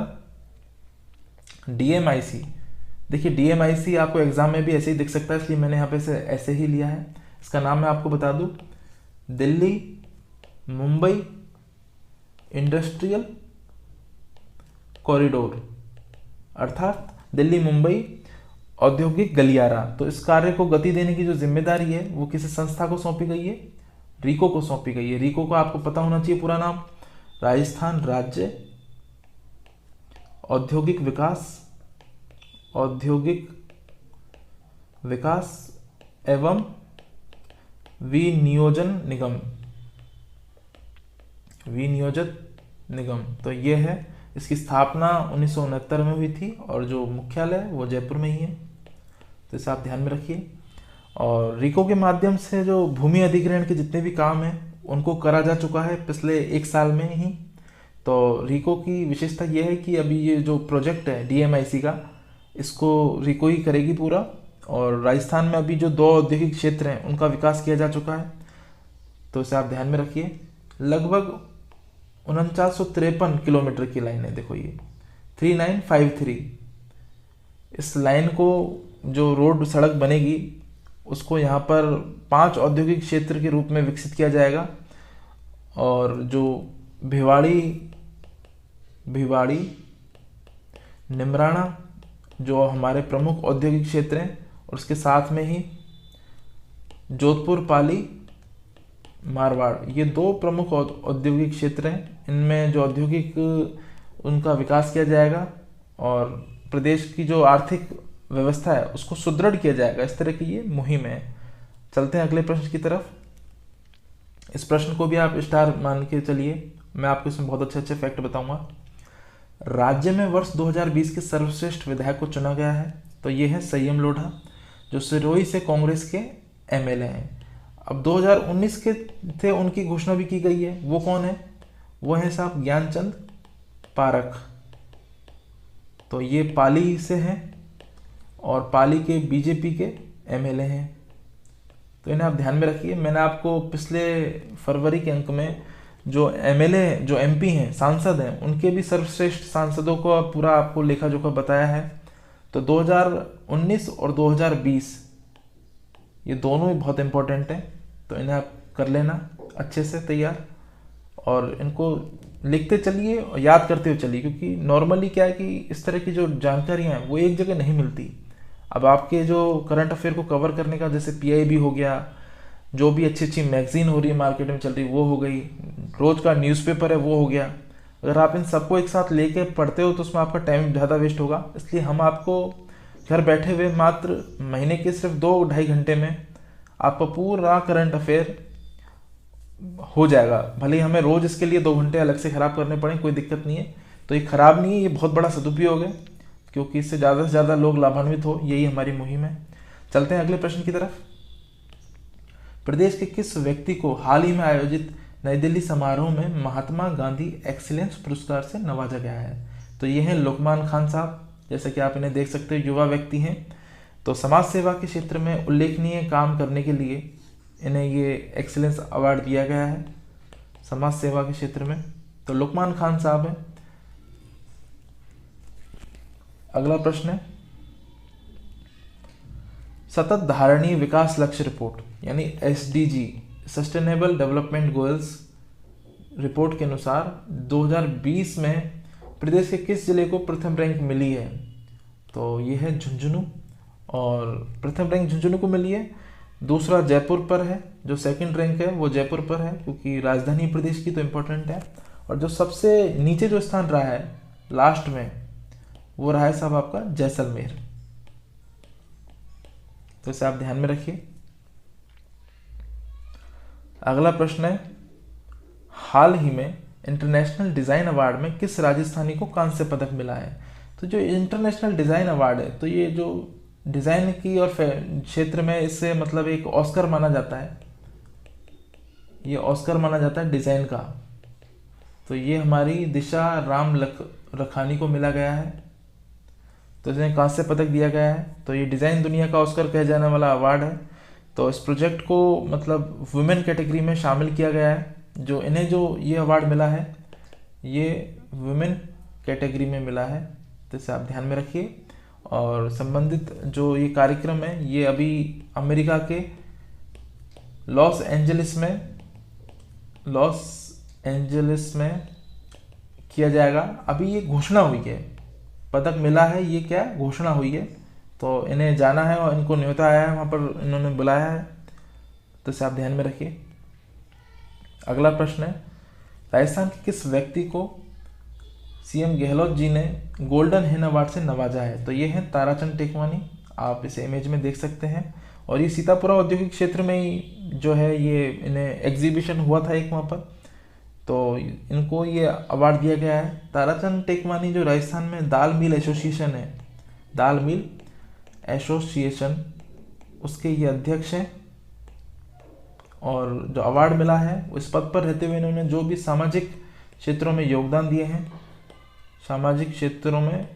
DMIC। देखिए DMIC आपको एग्जाम में भी ऐसे ही दिख सकता है, इसलिए मैंने यहाँ पे इसे ऐसे ही लिया है। इसका नाम मैं आपको बता दूं, दिल्ली मुंबई इंडस्ट्रियल कॉरिडोर, अर्थात दिल्ली मुंबई औद्योगिक गलियारा। तो इस कार्य को गति देने की जो जिम्मेदारी है वो किसी संस्था को सौंपी गई है? रीको को सौंपी गई है। रीको को आपको पता होना चाहिए पूरा नाम, राजस्थान राज्य औद्योगिक विकास एवं विनियोजन निगम, विनियोजन निगम। तो ये है, इसकी स्थापना 1969 में हुई थी और जो मुख्यालय है वो जयपुर में ही है, तो इसे आप ध्यान में रखिए। और रिको के माध्यम से जो भूमि अधिग्रहण के जितने भी काम हैं उनको करा जा चुका है पिछले 1 साल में ही। तो रिको की विशेषता यह है कि अभी ये जो प्रोजेक्ट है डीएमआईसी का, इसको रिको ही करेगी पूरा। और राजस्थान में अभी जो 2 औद्योगिक क्षेत्र हैं उनका विकास किया जा चुका है, तो इसे आप ध्यान में रखिए। लगभग 4953 किलोमीटर की लाइन है, देखो ये 3953। इस लाइन को जो रोड सड़क बनेगी उसको यहाँ पर 5 औद्योगिक क्षेत्र के रूप में विकसित किया जाएगा। और जो भिवाड़ी निमराना जो हमारे प्रमुख औद्योगिक क्षेत्र हैं, और उसके साथ में ही जोधपुर, पाली, मारवाड़, ये 2 प्रमुख औद्योगिक क्षेत्र हैं। इनमें जो औद्योगिक उनका विकास किया जाएगा और प्रदेश की जो आर्थिक व्यवस्था है उसको सुदृढ़ किया जाएगा। इस तरह की ये मुहिम है। चलते हैं अगले प्रश्न की तरफ। इस प्रश्न को भी आप स्टार मान के चलिए, मैं आपको इसमें बहुत अच्छे अच्छे फैक्ट बताऊंगा। राज्य में वर्ष 2020 के सर्वश्रेष्ठ विधायक को चुना गया है, तो ये है संयम लोढ़ा, जो सिरोही से कांग्रेस के एमएलए हैं। अब 2019 के थे, उनकी घोषणा भी की गई है। वो कौन है? वो है साहब ज्ञानचंद पारख। तो ये पाली से हैं और पाली के बीजेपी के एमएलए हैं, तो इन्हें आप ध्यान में रखिए। मैंने आपको पिछले फरवरी के अंक में जो एमएलए, जो एमपी हैं, सांसद हैं, उनके भी सर्वश्रेष्ठ सांसदों को पूरा आपको लेखा जोखा बताया है। तो 2019 और 2020 ये दोनों ही बहुत इंपॉर्टेंट हैं, तो इन्हें आप कर लेना अच्छे से तैयार, और इनको लिखते चलिए और याद करते हुए चलिए, क्योंकि नॉर्मली क्या है कि इस तरह की जो जानकारियाँ हैं वो एक जगह नहीं मिलती। अब आपके जो करंट अफेयर को कवर करने का, जैसे पीआईबी हो गया, जो भी अच्छी अच्छी मैगजीन हो रही है मार्केट में चल रही, वो हो गई, रोज का न्यूज़पेपर है वो हो गया, अगर आप इन सबको एक साथ लेके पढ़ते हो तो उसमें आपका टाइम ज़्यादा वेस्ट होगा। इसलिए हम आपको घर बैठे हुए मात्र महीने के सिर्फ 2-2.5 घंटे में आपका पूरा करंट अफेयर हो जाएगा। भले ही हमें रोज इसके लिए 2 घंटे अलग से खराब करने पड़े, कोई दिक्कत नहीं है। तो ये खराब नहीं है, ये बहुत बड़ा सदुपयोग है, क्योंकि इससे ज़्यादा से ज़्यादा लोग लाभान्वित हो, यही हमारी मुहिम है। चलते हैं अगले प्रश्न की तरफ। प्रदेश के किस व्यक्ति को हाल ही में आयोजित नई दिल्ली समारोह में महात्मा गांधी एक्सीलेंस पुरस्कार से नवाजा गया है? तो ये हैं लुकमान खान साहब। जैसे कि आप इन्हें देख सकते हो, युवा व्यक्ति हैं, तो समाज सेवा के क्षेत्र में उल्लेखनीय काम करने के लिए इन्हें ये एक्सीलेंस अवार्ड दिया गया है समाज सेवा के क्षेत्र में। तो लुकमान खान साहब हैं। अगला प्रश्न है, सतत धारणीय विकास लक्ष्य रिपोर्ट यानी SDG, sustainable development goals report के अनुसार 2020 में प्रदेश के किस जिले को प्रथम रैंक मिली है? तो ये है झुंझुनू, और प्रथम रैंक झुंझुनू को मिली है। दूसरा जयपुर पर है, जो सेकंड रैंक है वो जयपुर पर है, क्योंकि राजधानी प्रदेश की तो इम्पोर्टेंट है। और जो सबसे नीचे जो स्थान रहा है लास्ट में, वो रहा है साहब आपका जैसलमेर। तो इसे आप ध्यान में रखिए। अगला प्रश्न है, हाल ही में इंटरनेशनल डिज़ाइन अवार्ड में किस राजस्थानी को कांस्य पदक मिला है? तो जो इंटरनेशनल डिज़ाइन अवार्ड है, तो ये जो डिज़ाइन की और क्षेत्र में, इससे मतलब एक ऑस्कर माना जाता है, ये ऑस्कर माना जाता है डिज़ाइन का। तो ये हमारी दिशा राम रखानी को मिला गया है, तो इन्हें कांस्य पदक दिया गया है। तो ये डिज़ाइन दुनिया का ऑस्कर कहे जाने वाला अवार्ड है। तो इस प्रोजेक्ट को मतलब वुमेन कैटेगरी में शामिल किया गया है। जो इन्हें जो ये अवार्ड मिला है, ये वुमेन कैटेगरी में मिला है, तो इसे आप ध्यान में रखिए। और संबंधित जो ये कार्यक्रम है, ये अभी अमेरिका के लॉस एंजलिस में किया जाएगा। अभी ये घोषणा हुई है, पदक मिला है, ये क्या घोषणा हुई है, तो इन्हें जाना है और इनको न्योता आया है, वहाँ पर इन्होंने बुलाया है, तो इसे आप ध्यान में रखिए। अगला प्रश्न है, राजस्थान के किस व्यक्ति को सीएम गहलोत जी ने गोल्डन हेन अवार्ड से नवाजा है? तो ये है ताराचंद टेकवानी, आप इसे इमेज में देख सकते हैं। और ये सीतापुरा औद्योगिक क्षेत्र में ही जो है ये इन्हें एग्जीबिशन हुआ था एक वहाँ पर, तो इनको ये अवार्ड दिया गया है। ताराचंद टेकवानी जो राजस्थान में दाल मिल एसोसिएशन है, दाल मिल एसोसिएशन, उसके ये अध्यक्ष हैं। और जो अवार्ड मिला है इस पद पर रहते हुए इन्होंने जो भी सामाजिक क्षेत्रों में योगदान दिए हैं, सामाजिक क्षेत्रों में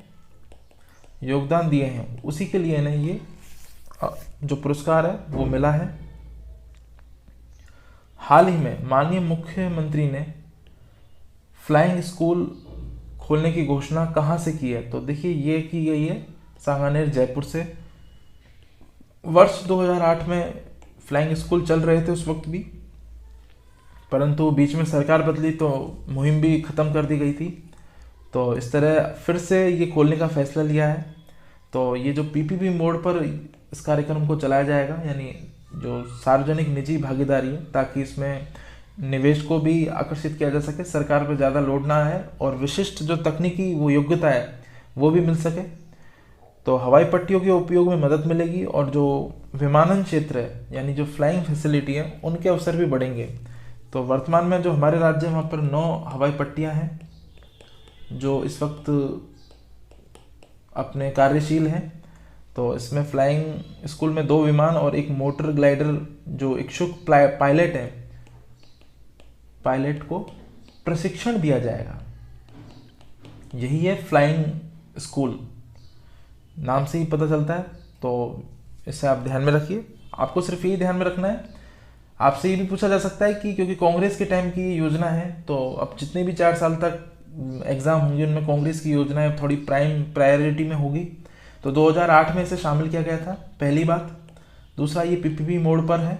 योगदान दिए हैं, उसी के लिए इन्हें ये जो पुरस्कार है वो मिला है। हाल ही में माननीय मुख्यमंत्री ने फ्लाइंग स्कूल खोलने की घोषणा कहाँ से की है? तो देखिए ये की गई है सांगानेर जयपुर से। वर्ष 2008 में फ्लाइंग स्कूल चल रहे थे उस वक्त भी, परंतु बीच में सरकार बदली तो मुहिम भी ख़त्म कर दी गई थी। तो इस तरह फिर से ये खोलने का फैसला लिया है। तो ये जो पीपीपी मोड पर इस कार्यक्रम को चलाया जाएगा, यानी जो सार्वजनिक निजी भागीदारी है, ताकि इसमें निवेश को भी आकर्षित किया जा सके, सरकार पर ज़्यादा लोड ना है और विशिष्ट जो तकनीकी वो योग्यता है वो भी मिल सके। तो हवाई पट्टियों के उपयोग में मदद मिलेगी और जो विमानन क्षेत्र है यानी जो फ्लाइंग फैसिलिटी है उनके अवसर भी बढ़ेंगे। तो वर्तमान में जो हमारे राज्य में वहाँ पर 9 हवाई पट्टियाँ हैं जो इस वक्त अपने कार्यशील हैं। तो इसमें फ्लाइंग स्कूल में 2 विमान और एक मोटर ग्लाइडर जो इच्छुक पायलट है, पायलट को प्रशिक्षण दिया जाएगा। यही है फ्लाइंग स्कूल, नाम से ही पता चलता है। तो इसे आप ध्यान में रखिए, आपको सिर्फ यही ध्यान में रखना है। आपसे ये भी पूछा जा सकता है कि क्योंकि कांग्रेस के टाइम की योजना है, तो अब जितने भी 4 साल तक एग्ज़ाम होंगे उनमें कांग्रेस की योजनाएं थोड़ी प्रायोरिटी में होगी। तो 2008 में इसे शामिल किया गया था, पहली बात। दूसरा, ये पीपीपी मोड पर है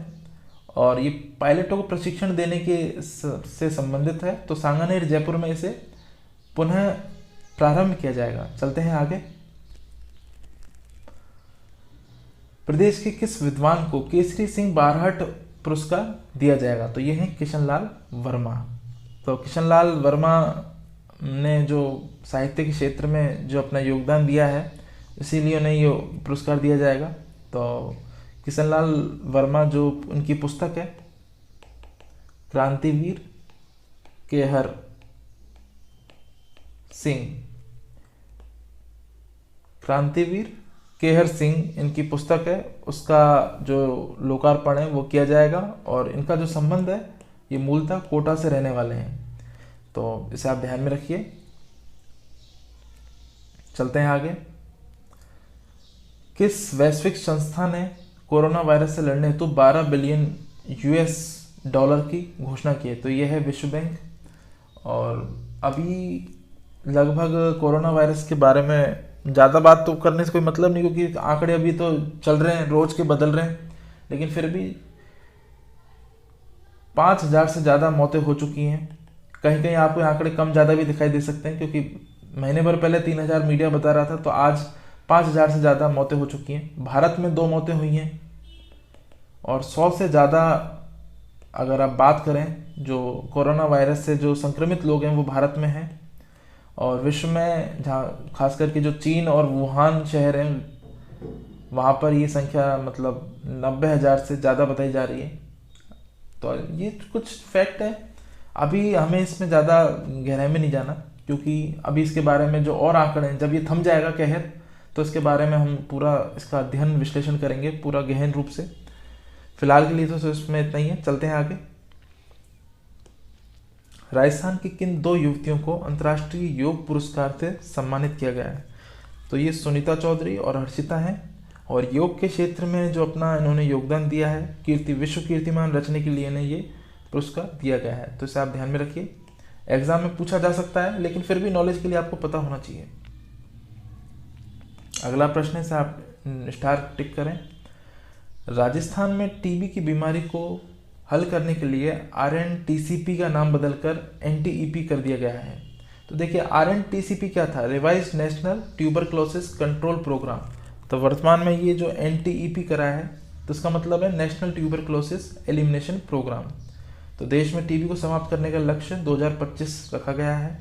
और ये पायलटों को प्रशिक्षण देने के से संबंधित है। तो सांगानेर जयपुर में इसे पुनः प्रारंभ किया जाएगा। चलते हैं आगे। प्रदेश के किस विद्वान को केसरी सिंह बारहट पुरस्कार दिया जाएगा? तो ये है किशन लाल वर्मा। तो किशन लाल वर्मा ने जो साहित्य के क्षेत्र में जो अपना योगदान दिया है, इसीलिए उन्हें ये पुरस्कार दिया जाएगा। तो किशन लाल वर्मा जो उनकी पुस्तक है क्रांतिवीर केहर सिंह, क्रांतिवीर केहर सिंह इनकी पुस्तक है, उसका जो लोकार्पण है वो किया जाएगा। और इनका जो संबंध है ये मूलतः कोटा से रहने वाले हैं, तो इसे आप ध्यान में रखिए। चलते हैं आगे। किस वैश्विक संस्था ने कोरोना वायरस से लड़ने हेतु 12 बिलियन यूएस डॉलर की घोषणा की है? तो यह है विश्व बैंक। और अभी लगभग कोरोना वायरस के बारे में ज़्यादा बात तो करने से कोई मतलब नहीं, क्योंकि आंकड़े अभी तो चल रहे हैं, रोज के बदल रहे हैं। लेकिन फिर भी 5000 से ज़्यादा मौतें हो चुकी हैं। कहीं कहीं आपको आंकड़े कम ज़्यादा भी दिखाई दे सकते हैं, क्योंकि महीने भर पहले 3000 मीडिया बता रहा था, तो आज 5000 से ज़्यादा मौतें हो चुकी हैं। भारत में 2 मौतें हुई हैं और 100 से ज़्यादा अगर आप बात करें जो कोरोना वायरस से जो संक्रमित लोग हैं वो भारत में हैं। और विश्व में जहाँ खास करके जो चीन और वुहान शहर हैं वहाँ पर ये संख्या मतलब 90,000 से ज़्यादा बताई जा रही है। तो ये कुछ फैक्ट है, अभी हमें इसमें ज़्यादा गहराई में नहीं जाना, क्योंकि अभी इसके बारे में जो और आंकड़े हैं, जब ये थम जाएगा कहर, तो इसके बारे में हम पूरा इसका अध्ययन विश्लेषण करेंगे पूरा गहन रूप से। फिलहाल के लिए तो इसमें इतना ही है। चलते हैं आगे। राजस्थान की किन 2 युवतियों को अंतर्राष्ट्रीय योग पुरस्कार से सम्मानित किया गया है? तो ये सुनीता चौधरी और हर्षिता हैं। और योग के क्षेत्र में जो अपना इन्होंने योगदान दिया है, विश्व कीर्तिमान रचने के लिए इन्हें ये पुरस्कार दिया गया है। तो इसे आप ध्यान में रखिए, एग्जाम में पूछा जा सकता है, लेकिन फिर भी नॉलेज के लिए आपको पता होना चाहिए। अगला प्रश्न है, इसे आप स्टार टिक करें। राजस्थान में टीबी की बीमारी को हल करने के लिए RNTCP का नाम बदलकर NTEP कर दिया गया है। तो देखिए RNTCP क्या था? Revise national tuberculosis control programme. तो वर्तमान में ये जो NTEP करा है, तो इसका मतलब है नेशनल ट्यूबरक्लोसिस एलिमिनेशन प्रोग्राम। तो देश में टीबी को समाप्त करने का लक्ष्य 2025 रखा गया है।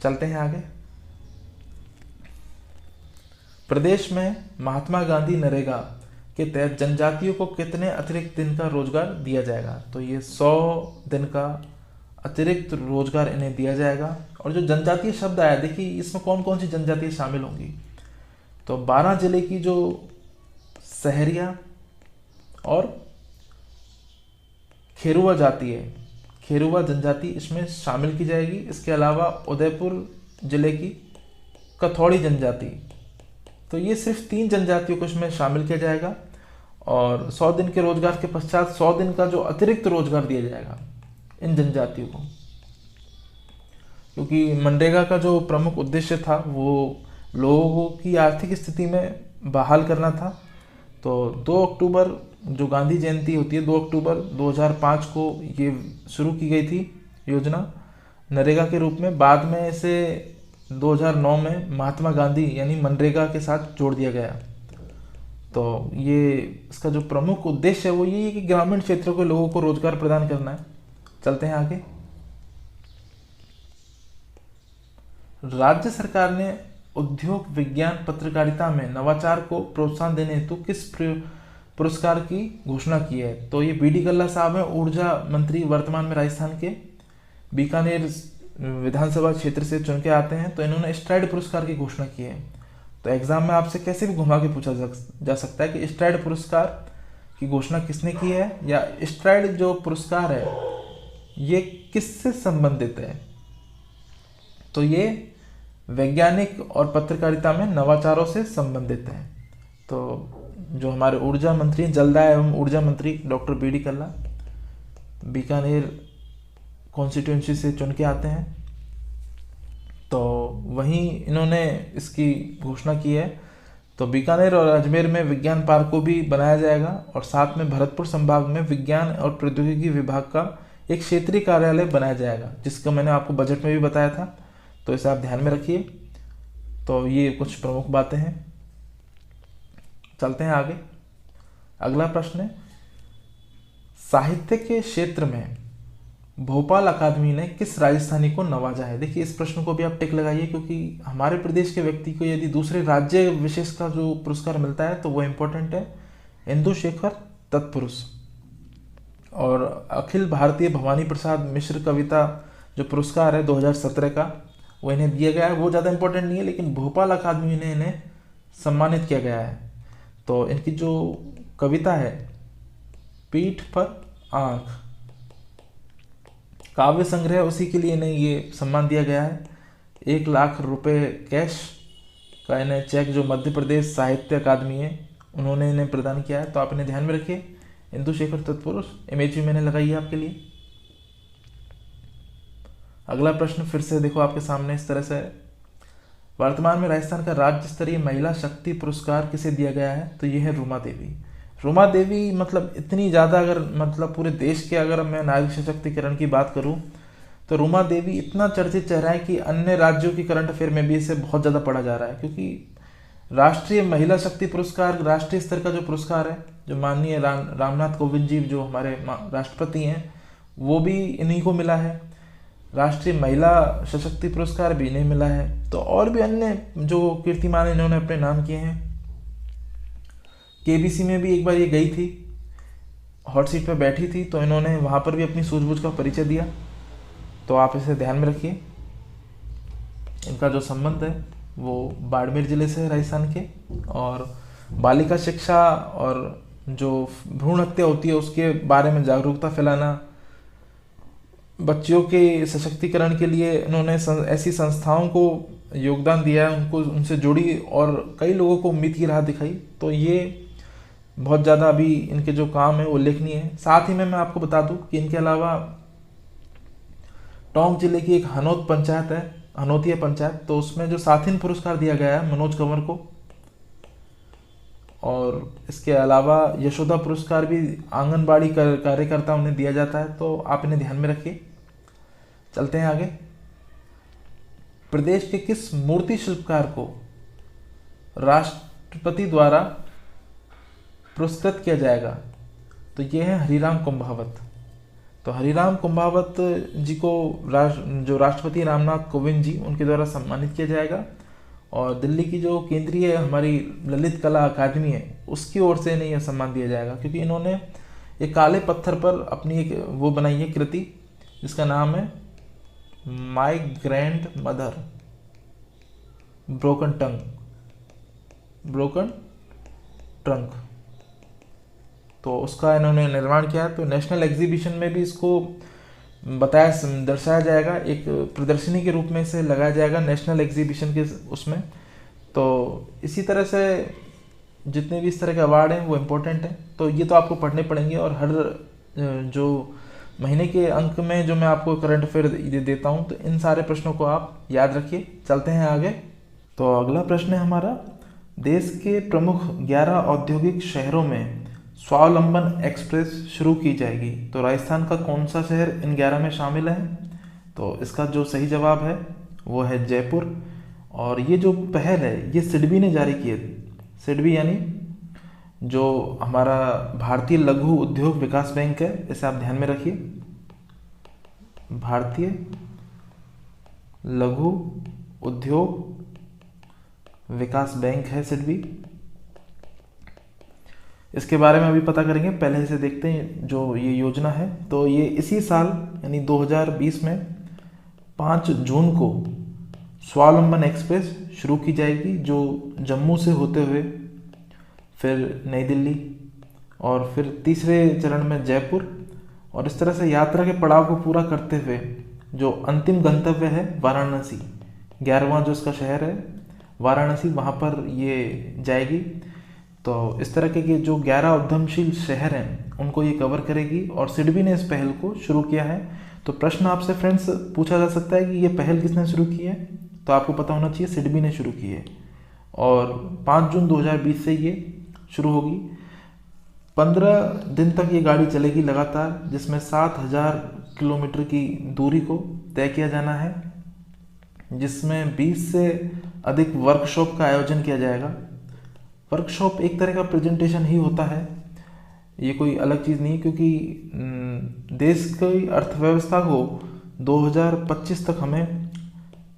चलते हैं आगे। प्रदेश में महात्मा गांधी नरेगा के तहत जनजातियों को कितने अतिरिक्त दिन का रोजगार दिया जाएगा? तो ये 100 दिन का अतिरिक्त रोजगार इन्हें दिया जाएगा। और जो जनजातीय शब्द आया, देखिए इसमें कौन कौन सी जनजातियाँ शामिल होंगी। तो 12 जिले की जो सहरिया और खेरुआ जाति है, खेरुआ जनजाति इसमें शामिल की जाएगी। इसके अलावा उदयपुर जिले की कथौड़ी जनजाति, तो ये सिर्फ 3 जनजातियों को इसमें शामिल किया जाएगा। और 100 दिन के रोजगार के पश्चात 100 दिन का जो अतिरिक्त रोजगार दिया जाएगा इन जनजातियों को, क्योंकि मनरेगा का जो प्रमुख उद्देश्य था वो लोगों की आर्थिक स्थिति में बहाल करना था। तो 2 अक्टूबर जो गांधी जयंती होती है, 2 अक्टूबर 2005 को ये शुरू की गई थी योजना नरेगा के रूप में। बाद में इसे 2009 में महात्मा गांधी यानी मनरेगा के साथ जोड़ दिया गया। तो ये इसका जो प्रमुख उद्देश्य है वो ये है कि ग्रामीण क्षेत्रों के लोगों को रोजगार प्रदान करना है। चलते हैं आगे। राज्य सरकार ने उद्योग, विज्ञान, पत्रकारिता में नवाचार को प्रोत्साहन देने हेतु किस पुरस्कार की घोषणा की है? तो ये बी डी कल्ला साहब हैं, ऊर्जा मंत्री, वर्तमान में राजस्थान के बीकानेर विधानसभा क्षेत्र से चुन के आते हैं। तो इन्होंने स्ट्राइड पुरस्कार की घोषणा की है। तो एग्जाम में आपसे कैसे भी घुमा के पूछा जा सकता है कि स्ट्राइड पुरस्कार की घोषणा किसने की है, या स्ट्राइड जो पुरस्कार है ये किससे संबंधित है? तो ये वैज्ञानिक और पत्रकारिता में नवाचारों से संबंधित है। तो जो हमारे ऊर्जा मंत्री, जलदाय एवं ऊर्जा मंत्री डॉक्टर बी डी कल्ला बीकानेर कॉन्स्टिट्यूंसी से चुन के आते हैं। तो वहीं इन्होंने इसकी घोषणा की है। तो बीकानेर और अजमेर में विज्ञान पार्क को भी बनाया जाएगा और साथ में भरतपुर संभाग में विज्ञान और प्रौद्योगिकी विभाग का एक क्षेत्रीय कार्यालय बनाया जाएगा, जिसका मैंने आपको बजट में भी बताया था। तो इसे आप ध्यान में रखिए। तो ये कुछ प्रमुख बातें हैं। चलते हैं आगे। अगला प्रश्न है, साहित्य के क्षेत्र में भोपाल अकादमी ने किस राजस्थानी को नवाजा है? देखिए इस प्रश्न को भी आप टिक लगाइए, क्योंकि हमारे प्रदेश के व्यक्ति को यदि दूसरे राज्य विशेष का जो पुरस्कार मिलता है तो वो इम्पोर्टेंट है। इंदु शेखर तत्पुरुष और अखिल भारतीय भवानी प्रसाद मिश्र कविता जो पुरस्कार है 2017 का, वो इन्हें दिया गया है। वो ज़्यादा इंपॉर्टेंट नहीं है, लेकिन भोपाल अकादमी ने इन्हें सम्मानित किया गया है। तो इनकी जो कविता है पीठ पर आँख काव्य संग्रह, उसी के लिए इन्हें ये सम्मान दिया गया है। 1 लाख रुपए कैश का इन्हें चेक जो मध्य प्रदेश साहित्य अकादमी है उन्होंने इन्हें प्रदान किया है। तो आप इन्हें ध्यान में रखिए। इंदु शेखर तत्पुरुष, इमेज भी मैंने लगाई है आपके लिए। अगला प्रश्न फिर से देखो आपके सामने इस तरह से है, वर्तमान में राजस्थान का राज्य स्तरीय महिला शक्ति पुरस्कार किसे दिया गया है? तो ये है रूमा देवी। रूमा देवी मतलब इतनी ज़्यादा, अगर मतलब पूरे देश के अगर मैं नारी सशक्तिकरण की बात करूं तो रूमा देवी इतना चर्चित चेहरा है कि अन्य राज्यों की करंट अफेयर में भी इसे बहुत ज़्यादा पढ़ा जा रहा है। क्योंकि राष्ट्रीय महिला शक्ति पुरस्कार राष्ट्रीय स्तर का जो पुरस्कार है, जो माननीय रामनाथ कोविंद जी जो हमारे राष्ट्रपति हैं, वो भी इन्हीं को मिला है। राष्ट्रीय महिला सशक्ति पुरस्कार भी इन्हें मिला है। तो और भी अन्य जो कीर्तिमान इन्होंने अपने नाम किए हैं। केबीसी में भी एक बार ये गई थी, हॉट सीट पर बैठी थी, तो इन्होंने वहाँ पर भी अपनी सूझबूझ का परिचय दिया। तो आप इसे ध्यान में रखिए। इनका जो संबंध है वो बाड़मेर जिले से है, राजस्थान के। और बालिका शिक्षा और जो भ्रूण हत्या होती है उसके बारे में जागरूकता फैलाना, बच्चियों के सशक्तिकरण के लिए इन्होंने ऐसी संस्थाओं को योगदान दिया है, उनको उनसे जुड़ी और कई लोगों को उम्मीद की राह दिखाई। तो ये बहुत ज़्यादा अभी इनके जो काम है वो उल्लेखनीय है। साथ ही में मैं आपको बता दूं कि इनके अलावा टोंक जिले की एक हनोत पंचायत है, हनोतिया पंचायत, तो उसमें जो साथिन पुरस्कार दिया गया है मनोज कंवर को। और इसके अलावा यशोदा पुरस्कार भी आंगनबाड़ी कार्यकर्ता उन्हें दिया जाता है। तो आप इन्हें ध्यान में रखिए। चलते हैं आगे। प्रदेश के किस मूर्ति शिल्पकार को राष्ट्रपति द्वारा पुरस्कृत किया जाएगा? तो ये है हरिराम कुंभावत। तो हरिराम कुंभावत जी को जो राष्ट्रपति रामनाथ कोविंद जी उनके द्वारा सम्मानित किया जाएगा। और दिल्ली की जो केंद्रीय हमारी ललित कला अकादमी है उसकी ओर से इन्हें यह सम्मान दिया जाएगा, क्योंकि इन्होंने एक काले पत्थर पर अपनी एक वो बनाई है कृति जिसका नाम है my grand mother broken trunk. तो उसका इन्होंने निर्माण किया। तो नेशनल एग्जीबिशन में भी इसको दर्शाया जाएगा, एक प्रदर्शनी के रूप में इसे लगाया जाएगा नेशनल एग्जीबिशन के उसमें। तो इसी तरह से जितने भी इस तरह के अवार्ड हैं वो इम्पोर्टेंट हैं, तो ये तो आपको पढ़ने पड़ेंगे। और हर जो महीने के अंक में जो मैं आपको करंट अफेयर देता हूँ, तो इन सारे प्रश्नों को आप याद रखिए। चलते हैं आगे। तो अगला प्रश्न है हमारा, देश के प्रमुख 11 औद्योगिक शहरों में स्वावलंबन एक्सप्रेस शुरू की जाएगी, तो राजस्थान का कौन सा शहर इन 11 में शामिल है? तो इसका जो सही जवाब है वो है जयपुर। और ये जो पहल है ये सिडबी ने जारी की है। सिडबी यानी जो हमारा भारतीय लघु उद्योग विकास बैंक है, इसे आप ध्यान में रखिए, भारतीय लघु उद्योग विकास बैंक है सिडबी। इसके बारे में अभी पता करेंगे, पहले इसे देखते हैं। जो ये योजना है तो ये इसी साल यानी 2020 में 5 जून को स्वावलंबन एक्सप्रेस शुरू की जाएगी, जो जम्मू से होते हुए फिर नई दिल्ली और फिर तीसरे चरण में जयपुर, और इस तरह से यात्रा के पड़ाव को पूरा करते हुए जो अंतिम गंतव्य है वाराणसी, 11वां जो इसका शहर है वाराणसी, वहाँ पर ये जाएगी। तो इस तरह के जो 11 उद्यमशील शहर हैं उनको ये कवर करेगी, और सिडबी ने इस पहल को शुरू किया है। तो प्रश्न आपसे फ्रेंड्स पूछा जा सकता है कि ये पहल किसने शुरू की है? तो आपको पता होना चाहिए सिडबी ने शुरू की है, और 5 जून 2020 से ये शुरू होगी। 15 दिन तक ये गाड़ी चलेगी लगातार, जिसमें 7000 किलोमीटर की दूरी को तय किया जाना है, जिसमें 20 से अधिक वर्कशॉप का आयोजन किया जाएगा। वर्कशॉप एक तरह का प्रेजेंटेशन ही होता है, ये कोई अलग चीज़ नहीं, क्योंकि देश की अर्थव्यवस्था को 2025 तक हमें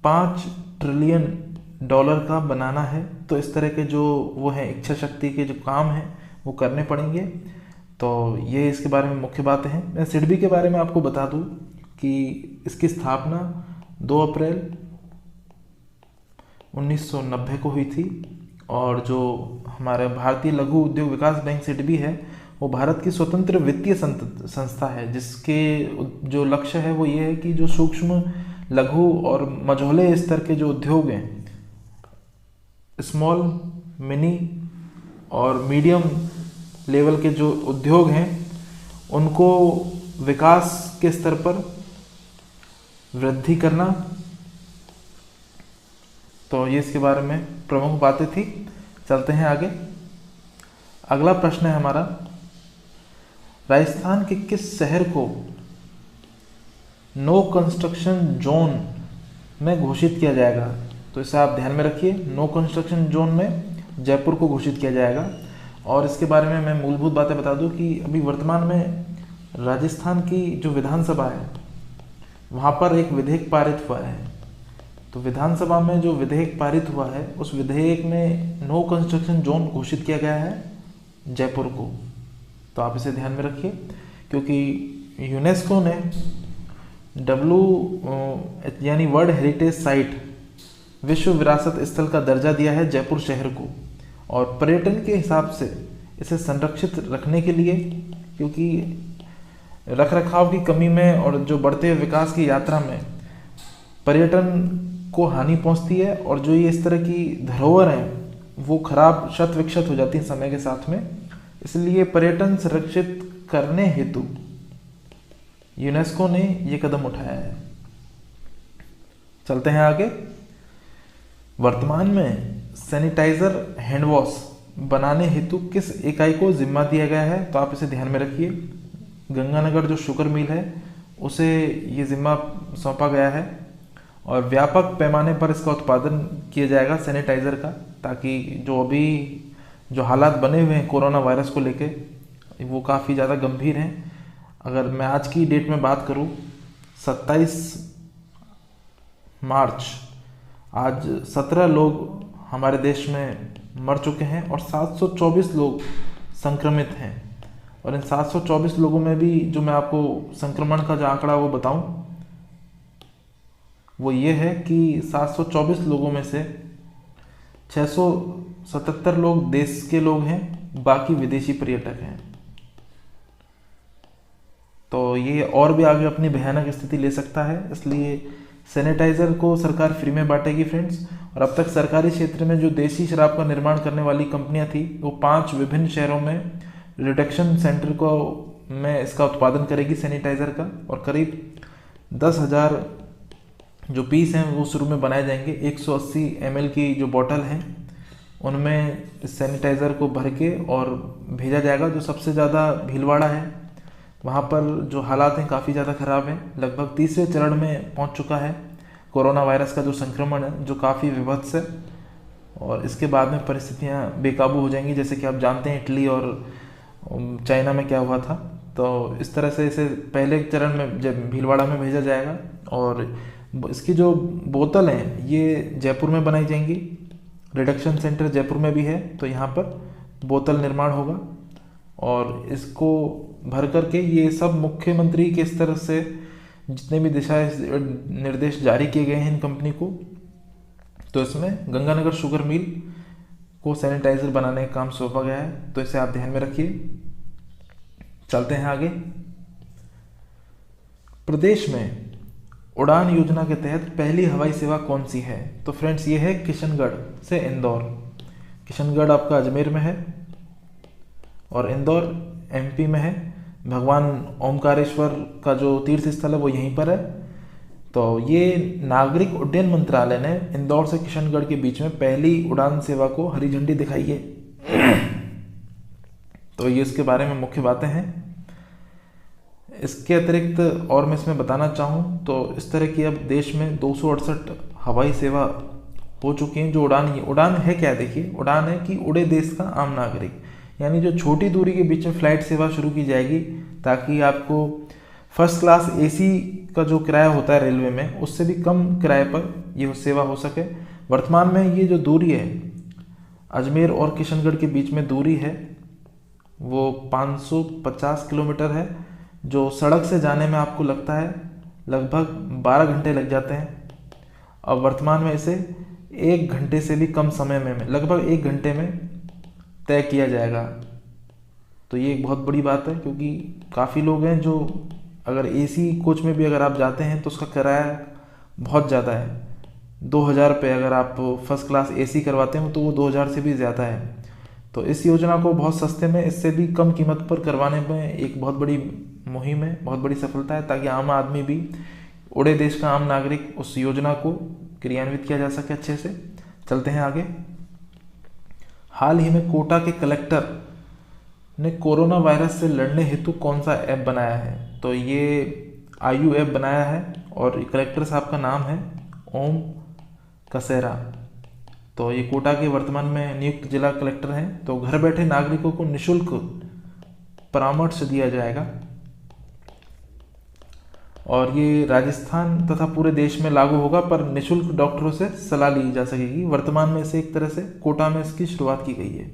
5 ट्रिलियन डॉलर का बनाना है। तो इस तरह के जो वो हैं इच्छा शक्ति के जो काम हैं वो करने पड़ेंगे। तो ये इसके बारे में मुख्य बातें हैं। मैं सिडबी के बारे में आपको बता दूं कि इसकी स्थापना 2 अप्रैल 1990 को हुई थी, और जो हमारे भारतीय लघु उद्योग विकास बैंक सिडबी है वो भारत की स्वतंत्र वित्तीय संस्था है, जिसके जो लक्ष्य है वो ये है कि जो सूक्ष्म लघु और मझोले स्तर के जो उद्योग हैं, स्मॉल मिनी और मीडियम लेवल के जो उद्योग हैं, उनको विकास के स्तर पर वृद्धि करना। तो ये इसके बारे में प्रमुख बातें थी। चलते हैं आगे। अगला प्रश्न है हमारा, राजस्थान के किस शहर को नो कंस्ट्रक्शन जोन में घोषित किया जाएगा? तो इसे आप ध्यान में रखिए, नो कंस्ट्रक्शन जोन में जयपुर को घोषित किया जाएगा। और इसके बारे में मैं मूलभूत बातें बता दूं कि अभी वर्तमान में राजस्थान की जो विधानसभा है वहाँ पर एक विधेयक पारित हुआ है। तो विधानसभा में जो विधेयक पारित हुआ है उस विधेयक में नो कंस्ट्रक्शन जोन घोषित किया गया है जयपुर को। तो आप इसे ध्यान में रखिए, क्योंकि यूनेस्को ने यानी वर्ल्ड हेरिटेज साइट, विश्व विरासत स्थल का दर्जा दिया है जयपुर शहर को। और पर्यटन के हिसाब से इसे संरक्षित रखने के लिए, क्योंकि रखरखाव की कमी में और जो बढ़ते हुए विकास की यात्रा में पर्यटन को हानि पहुंचती है, और जो ये इस तरह की धरोहर हैं वो खराब शत विक्षत हो जाती है समय के साथ में। इसलिए पर्यटन संरक्षित करने हेतु यूनेस्को ने ये कदम उठाया है। चलते हैं आगे। वर्तमान में सैनिटाइजर हैंड वॉश बनाने हेतु किस इकाई को जिम्मा दिया गया है? तो आप इसे ध्यान में रखिए, गंगानगर जो शुगर मिल है उसे ये जिम्मा सौंपा गया है, और व्यापक पैमाने पर इसका उत्पादन किया जाएगा सैनिटाइज़र का, ताकि जो अभी जो हालात बने हुए हैं कोरोना वायरस को लेके वो काफ़ी ज़्यादा गंभीर हैं। अगर मैं आज की डेट में बात करूं, 27 मार्च आज 17 लोग हमारे देश में मर चुके हैं और 724 लोग संक्रमित हैं। और इन 724 लोगों में भी जो मैं आपको संक्रमण का जो आंकड़ा वो बताऊं, वो ये है कि 724 लोगों में से 677 लोग देश के लोग हैं, बाकी विदेशी पर्यटक हैं। तो ये और भी आगे अपनी भयानक स्थिति ले सकता है, इसलिए सैनिटाइज़र को सरकार फ्री में बांटेगी फ्रेंड्स। और अब तक सरकारी क्षेत्र में जो देसी शराब का निर्माण करने वाली कंपनियां थी, वो 5 विभिन्न शहरों में रिडक्शन सेंटर को में इसका उत्पादन करेगी सैनिटाइज़र का। और करीब 10,000 जो पीस हैं वो शुरू में बनाए जाएंगे। 180 ml की जो बॉटल है उनमें इस सैनिटाइज़र को भर के और भेजा जाएगा। जो सबसे ज़्यादा भीलवाड़ा है, वहाँ पर जो हालात हैं काफ़ी ज़्यादा ख़राब हैं। लगभग तीसरे चरण में पहुँच चुका है कोरोना वायरस का जो संक्रमण है, जो काफ़ी विभत्स है। और इसके बाद में परिस्थितियाँ बेकाबू हो जाएंगी, जैसे कि आप जानते हैं इटली और चाइना में क्या हुआ था। तो इस तरह से इसे पहले चरण में जब भीलवाड़ा में भेजा जाएगा। और इसकी जो बोतल हैं ये जयपुर में बनाई जाएंगी। रिडक्शन सेंटर जयपुर में भी है, तो यहाँ पर बोतल निर्माण होगा। और इसको भर करके ये सब मुख्यमंत्री के स्तर से जितने भी दिशा निर्देश जारी किए गए हैं इन कंपनी को, तो इसमें गंगानगर शुगर मिल को सैनिटाइज़र बनाने का काम सौंपा गया है। तो इसे आप ध्यान में रखिए। चलते हैं आगे। प्रदेश में उड़ान योजना के तहत पहली हवाई सेवा कौन सी है? तो फ्रेंड्स ये है किशनगढ़ से इंदौर। किशनगढ़ आपका अजमेर में है और इंदौर MP में है। भगवान ओमकारेश्वर का जो तीर्थ स्थल है वो यहीं पर है। तो ये नागरिक उड्डयन मंत्रालय ने इंदौर से किशनगढ़ के बीच में पहली उड़ान सेवा को हरी झंडी दिखाई है। तो ये इसके बारे में मुख्य बातें हैं। इसके अतिरिक्त और मैं इसमें बताना चाहूँ तो इस तरह की अब देश में 268 हवाई सेवा हो चुकी हैं। जो उड़ान है क्या? देखिए, उड़ान है कि उड़े देश का आम नागरिक, यानी जो छोटी दूरी के बीच में फ्लाइट सेवा शुरू की जाएगी, ताकि आपको फर्स्ट क्लास AC का जो किराया होता है रेलवे में, उससे भी कम किराए पर ये सेवा हो सके। वर्तमान में ये जो दूरी है अजमेर और किशनगढ़ के बीच में दूरी है वो 550 किलोमीटर है, जो सड़क से जाने में आपको लगता है लगभग 12 घंटे लग जाते हैं। अब वर्तमान में इसे 1 घंटे से भी कम समय में लगभग 1 घंटे में तय किया जाएगा। तो ये एक बहुत बड़ी बात है, क्योंकि काफ़ी लोग हैं जो अगर AC कोच में भी अगर आप जाते हैं तो उसका किराया बहुत ज़्यादा है। 2,000 रुपये अगर आप फर्स्ट क्लास AC करवाते हो तो वो 2,000 से भी ज़्यादा है। तो इस योजना को बहुत सस्ते में, इससे भी कम कीमत पर करवाने में एक बहुत बड़ी मुहिम है, बहुत बड़ी सफलता है, ताकि आम आदमी भी, उड़े देश का आम नागरिक, उस योजना को क्रियान्वित किया जा सके अच्छे से। चलते हैं आगे। हाल ही में कोटा के कलेक्टर ने कोरोना वायरस से लड़ने हेतु कौन सा ऐप बनाया है? तो ये आयु ऐप बनाया है और कलेक्टर साहब का नाम है ओम कसेरा। तो ये कोटा के वर्तमान में नियुक्त जिला कलेक्टर हैं। तो घर बैठे नागरिकों को निःशुल्क परामर्श दिया जाएगा और ये राजस्थान तथा पूरे देश में लागू होगा, पर निःशुल्क डॉक्टरों से सलाह ली जा सकेगी। वर्तमान में इसे एक तरह से कोटा में इसकी शुरुआत की गई है,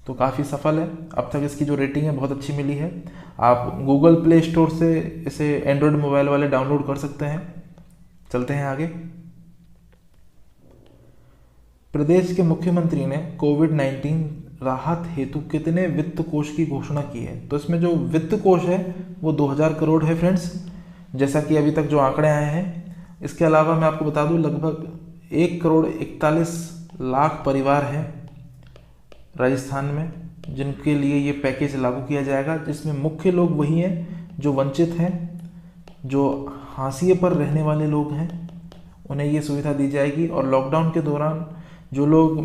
तो काफ़ी सफल है। अब तक इसकी जो रेटिंग है बहुत अच्छी मिली है। आप गूगल प्ले स्टोर से इसे एंड्रॉयड मोबाइल वाले डाउनलोड कर सकते हैं। चलते हैं आगे। प्रदेश के मुख्यमंत्री ने कोविड-19 राहत हेतु कितने वित्त कोष की घोषणा की है? तो इसमें जो वित्त कोष है वो 2,000 करोड़ है फ्रेंड्स, जैसा कि अभी तक जो आंकड़े आए हैं। इसके अलावा मैं आपको बता दूं लगभग 1,41,00,000 परिवार हैं राजस्थान में, जिनके लिए ये पैकेज लागू किया जाएगा, जिसमें मुख्य लोग वही हैं जो वंचित हैं, जो हाशिए पर रहने वाले लोग हैं, उन्हें ये सुविधा दी जाएगी। और लॉकडाउन के दौरान जो लोग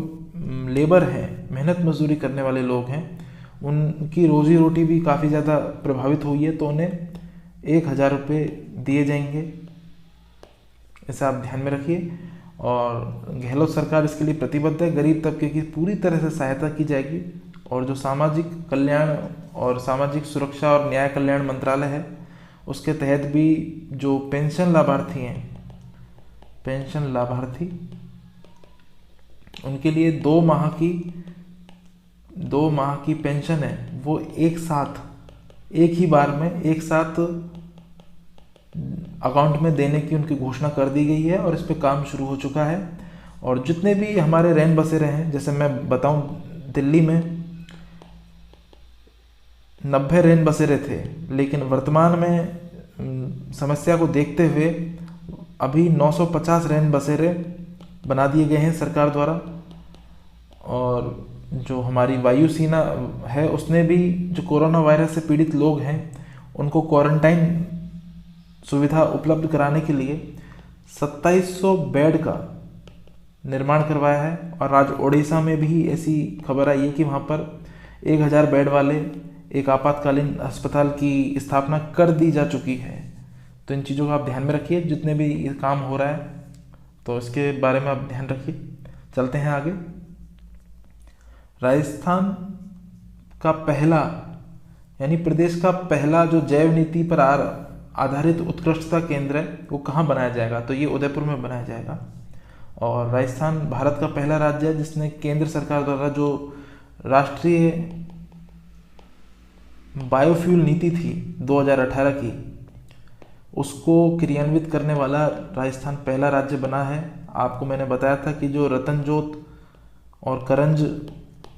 लेबर हैं, मेहनत मजदूरी करने वाले लोग हैं, उनकी रोजी रोटी भी काफ़ी ज़्यादा प्रभावित हुई है, तो उन्हें 1,000 रुपये दिए जाएंगे। इसे आप ध्यान में रखिए। और गहलोत सरकार इसके लिए प्रतिबद्ध है। गरीब तबके की पूरी तरह से सहायता की जाएगी। और जो सामाजिक कल्याण और सामाजिक सुरक्षा और न्याय कल्याण मंत्रालय है, उसके तहत भी जो पेंशन लाभार्थी हैं, पेंशन लाभार्थी उनके लिए 2 माह की पेंशन है वो एक ही बार में एक साथ अकाउंट में देने की उनकी घोषणा कर दी गई है और इस पे काम शुरू हो चुका है। और जितने भी हमारे रैन बसेरे हैं, जैसे मैं बताऊं, दिल्ली में 90 रैन बसेरे थे, लेकिन वर्तमान में समस्या को देखते हुए अभी 950 रैन बसेरे बना दिए गए हैं सरकार द्वारा। और जो हमारी वायुसेना है उसने भी जो कोरोना वायरस से पीड़ित लोग हैं उनको क्वारंटाइन सुविधा उपलब्ध कराने के लिए 2700 बेड का निर्माण करवाया है। और आज ओडिशा में भी ऐसी खबर आई है कि वहाँ पर 1000 बेड वाले एक आपातकालीन अस्पताल की स्थापना कर दी जा चुकी है। तो इन चीज़ों का आप ध्यान में रखिए, जितने भी ये काम हो रहा है तो इसके बारे में आप ध्यान रखिए। चलते हैं आगे। राजस्थान का पहला यानी प्रदेश का पहला जो जैव नीति पर आधारित उत्कृष्टता केंद्र है वो कहाँ बनाया जाएगा, तो ये उदयपुर में बनाया जाएगा। और राजस्थान भारत का पहला राज्य है जिसने केंद्र सरकार द्वारा जो राष्ट्रीय बायोफ्यूल नीति थी 2018 की, उसको क्रियान्वित करने वाला राजस्थान पहला राज्य बना है। आपको मैंने बताया था कि जो रतनजोत और करंज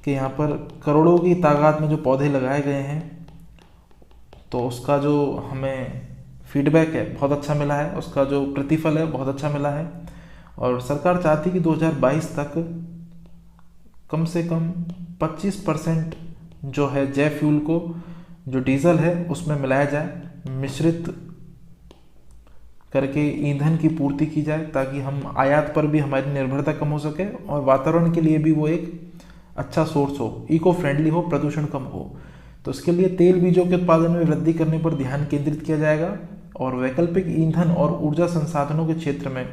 के यहाँ पर करोड़ों की तादाद में जो पौधे लगाए गए हैं, तो उसका जो हमें फीडबैक है बहुत अच्छा मिला है, उसका जो प्रतिफल है बहुत अच्छा मिला है। और सरकार चाहती कि 2022 तक कम से कम 25% जो है जैव फ्यूल को जो डीजल है उसमें मिलाया जाए, मिश्रित करके ईंधन की पूर्ति की जाए, ताकि हम आयात पर भी हमारी निर्भरता कम हो सके और वातावरण के लिए भी वो एक अच्छा सोर्स हो, इको फ्रेंडली हो, प्रदूषण कम हो। तो इसके लिए तेल बीजों के उत्पादन में वृद्धि करने पर ध्यान केंद्रित किया जाएगा और वैकल्पिक ईंधन और ऊर्जा संसाधनों के क्षेत्र में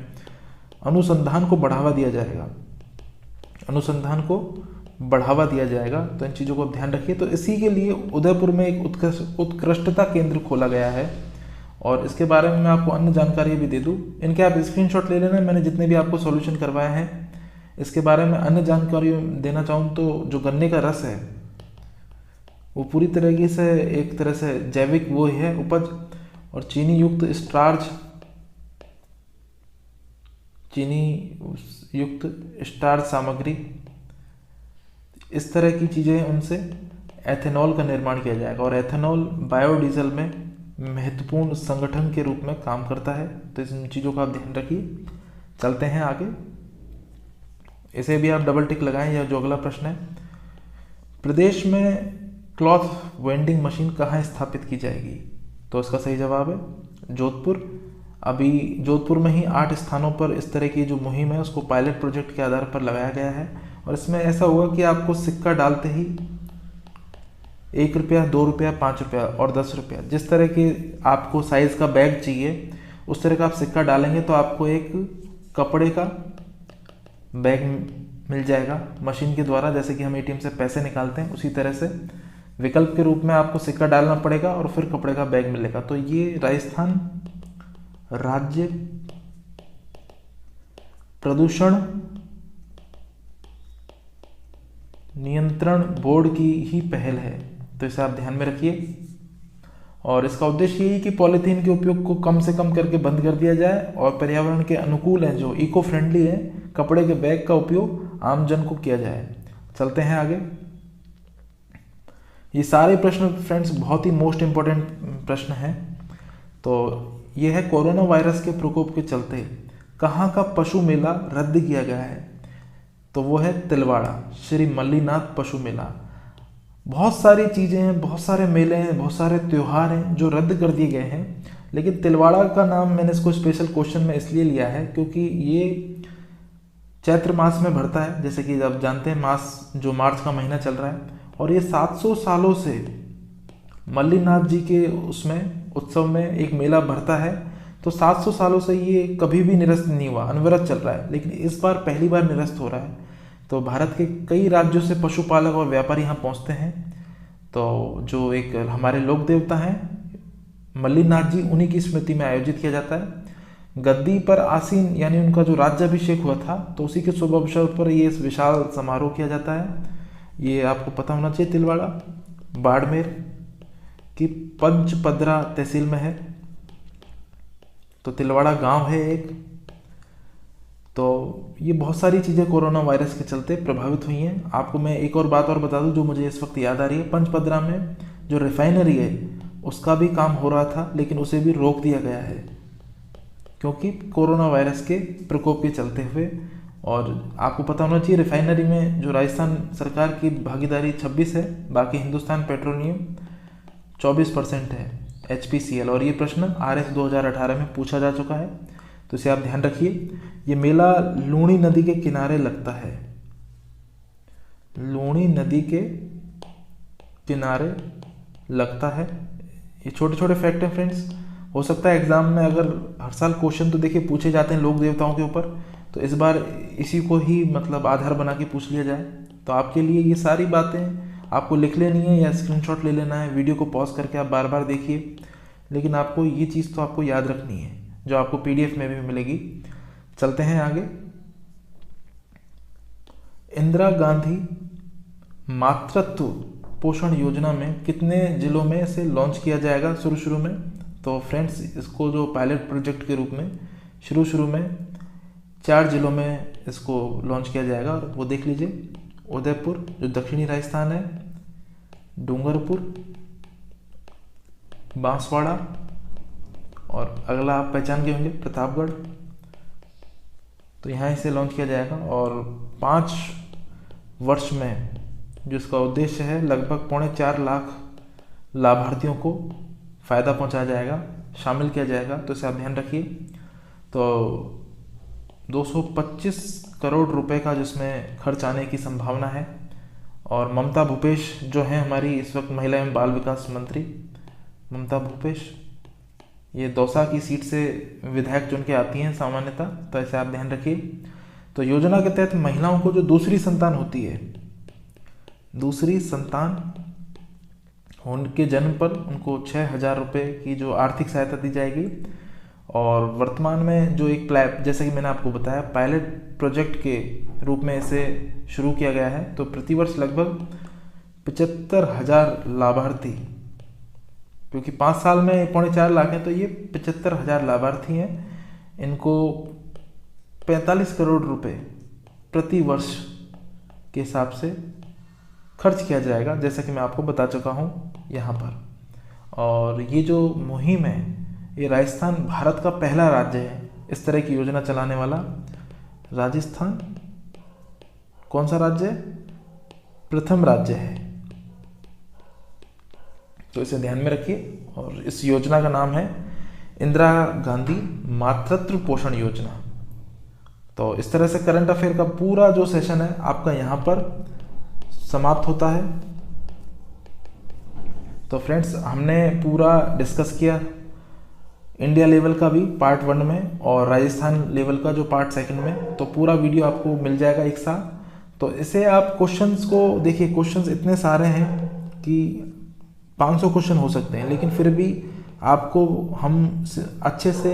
अनुसंधान को बढ़ावा दिया जाएगा। तो इन चीज़ों को ध्यान रखिए। तो इसी के लिए उदयपुर में एक उत्कृष्टता केंद्र खोला गया है और इसके बारे में मैं आपको अन्य जानकारी भी दे दूं। इनके आप स्क्रीनशॉट ले लेना, मैंने जितने भी आपको सॉल्यूशन करवाए हैं। इसके बारे में अन्य जानकारी देना चाहूँ तो जो गन्ने का रस है वो पूरी तरीके से एक तरह से जैविक वो है उपज, और चीनी युक्त स्टार्च सामग्री, इस तरह की चीज़ें, उनसे एथेनॉल का निर्माण किया जाएगा। और एथेनॉल बायोडीजल में महत्वपूर्ण संगठन के रूप में काम करता है। तो इन चीज़ों का आप ध्यान रखिए। चलते हैं आगे। इसे भी आप डबल टिक लगाएं। यह जो अगला प्रश्न है, प्रदेश में क्लॉथ वेंडिंग मशीन कहाँ स्थापित की जाएगी, तो इसका सही जवाब है जोधपुर। अभी जोधपुर में ही 8 स्थानों पर इस तरह की जो मुहिम है उसको पायलट प्रोजेक्ट के आधार पर लगाया गया है। और इसमें ऐसा होगा कि आपको सिक्का डालते ही 1 रुपया, 2 रुपया, 5 रुपया और 10 रुपया, जिस तरह के आपको साइज़ का बैग चाहिए उस तरह का आप सिक्का डालेंगे तो आपको एक कपड़े का बैग मिल जाएगा मशीन के द्वारा। जैसे कि हम एटीएम से पैसे निकालते हैं उसी तरह से विकल्प के रूप में आपको सिक्का डालना पड़ेगा और फिर कपड़े का बैग मिलेगा। तो ये राजस्थान राज्य प्रदूषण नियंत्रण बोर्ड की ही पहल है, तो इसे आप ध्यान में रखिए। और इसका उद्देश्य यही कि पॉलीथीन के उपयोग को कम से कम करके बंद कर दिया जाए और पर्यावरण के अनुकूल है, जो इको फ्रेंडली है, कपड़े के बैग का उपयोग आम जन को किया जाए। चलते हैं आगे। ये सारे प्रश्न फ्रेंड्स बहुत ही मोस्ट इम्पोर्टेंट प्रश्न हैं। तो ये है कोरोना वायरस के प्रकोप के चलते कहाँ का पशु मेला रद्द किया गया है, तो वो है तिलवाड़ा, श्री मल्लीनाथ पशु मेला। बहुत सारी चीज़ें हैं, बहुत सारे मेले हैं, बहुत सारे त्यौहार हैं जो रद्द कर दिए गए हैं, लेकिन तिलवाड़ा का नाम मैंने इसको स्पेशल क्वेश्चन में इसलिए लिया है क्योंकि ये चैत्र मास में बढ़ता है। जैसे कि आप जानते हैं मास जो मार्च का महीना चल रहा है, और ये 700 सालों से मल्लीनाथ जी के उसमें उत्सव में एक मेला भरता है। तो 700 सालों से ये कभी भी निरस्त नहीं हुआ, अनवरत चल रहा है, लेकिन इस बार पहली बार निरस्त हो रहा है। तो भारत के कई राज्यों से पशुपालक और व्यापारी यहाँ पहुँचते हैं। तो जो एक हमारे लोक देवता हैं मल्लीनाथ जी, उन्हीं की स्मृति में आयोजित किया जाता है। गद्दी पर आसीन यानी उनका जो राज्याभिषेक हुआ था, तो उसी के शुभ अवसर पर ये इस विशाल समारोह किया जाता है। ये आपको पता होना चाहिए। तिलवाड़ा बाड़मेर की पंचपदरा तहसील में है। तो तिलवाड़ा गांव है एक। तो ये बहुत सारी चीज़ें कोरोना वायरस के चलते प्रभावित हुई हैं। आपको मैं एक और बात और बता दूं जो मुझे इस वक्त याद आ रही है। पंचपदरा में जो रिफाइनरी है उसका भी काम हो रहा था, लेकिन उसे भी रोक दिया गया है क्योंकि कोरोना वायरस के प्रकोप के चलते हुए। और आपको पता होना चाहिए रिफाइनरी में जो राजस्थान सरकार की भागीदारी 26 है, बाकी हिंदुस्तान पेट्रोलियम 24% है HPCL। और ये प्रश्न RS 2018 में पूछा जा चुका है, तो इसे आप ध्यान रखिए। ये मेला लूणी नदी के किनारे लगता है। लूणी नदी के किनारे लगता है। ये छोटे छोटे फैक्ट हैं फ्रेंड्स। हो सकता है एग्जाम में अगर हर साल क्वेश्चन तो देखिए पूछे जाते हैं लोक देवताओं के ऊपर, तो इस बार इसी को ही मतलब आधार बना के पूछ लिया जाए। तो आपके लिए ये सारी बातें आपको लिख लेनी है या स्क्रीनशॉट ले लेना है। वीडियो को पॉज करके आप बार बार देखिए, लेकिन आपको ये चीज़ तो आपको याद रखनी है जो आपको PDF में भी मिलेगी। चलते हैं आगे। इंदिरा गांधी मातृत्व पोषण योजना में कितने जिलों में इसे लॉन्च किया जाएगा शुरू में? तो फ्रेंड्स, इसको जो पायलट प्रोजेक्ट के रूप में शुरू में 4 जिलों में इसको लॉन्च किया जाएगा। और वो देख लीजिए, उदयपुर जो दक्षिणी राजस्थान है, डूंगरपुर, बांसवाड़ा, और अगला आप पहचान गए होंगे प्रतापगढ़। तो यहाँ इसे लॉन्च किया जाएगा और 5 वर्ष में जो इसका उद्देश्य है लगभग 4.25 लाख लाभार्थियों को फ़ायदा पहुँचाया जाएगा, शामिल किया जाएगा। तो इसे आप ध्यान रखिए। तो 225 करोड़ रुपए का जिसमें खर्च आने की संभावना है। और ममता भूपेश जो हैं हमारी इस वक्त महिला एवं बाल विकास मंत्री, ममता भूपेश, ये दौसा की सीट से विधायक चुन के आती हैं सामान्यतः, तो ऐसे आप ध्यान रखिए। तो योजना के तहत महिलाओं को जो दूसरी संतान होती है, दूसरी संतान उनके जन्म पर उनको 6,000 रुपये की जो आर्थिक सहायता दी जाएगी। और वर्तमान में जो एक जैसे कि मैंने आपको बताया पायलट प्रोजेक्ट के रूप में इसे शुरू किया गया है। तो प्रतिवर्ष लगभग 75,000 लाभार्थी, क्योंकि 5 साल में 4.25 लाख हैं, तो ये 75,000 लाभार्थी हैं। इनको 45 करोड़ रुपए प्रति वर्ष के हिसाब से खर्च किया जाएगा, जैसा कि मैं आपको बता चुका हूँ यहाँ पर। और ये जो मुहिम है, ये राजस्थान भारत का पहला राज्य है इस तरह की योजना चलाने वाला। राजस्थान कौन सा राज्य है? प्रथम राज्य है। तो इसे ध्यान में रखिए। और इस योजना का नाम है इंदिरा गांधी मातृत्व पोषण योजना। तो इस तरह से करंट अफेयर का पूरा जो सेशन है आपका यहाँ पर समाप्त होता है। तो फ्रेंड्स, हमने पूरा डिस्कस किया इंडिया लेवल का भी पार्ट 1 में और राजस्थान लेवल का जो पार्ट 2 में। तो पूरा वीडियो आपको मिल जाएगा एक साथ। तो इसे आप क्वेश्चंस को देखिए, क्वेश्चंस इतने सारे हैं कि 500 क्वेश्चन हो सकते हैं, लेकिन फिर भी आपको हम अच्छे से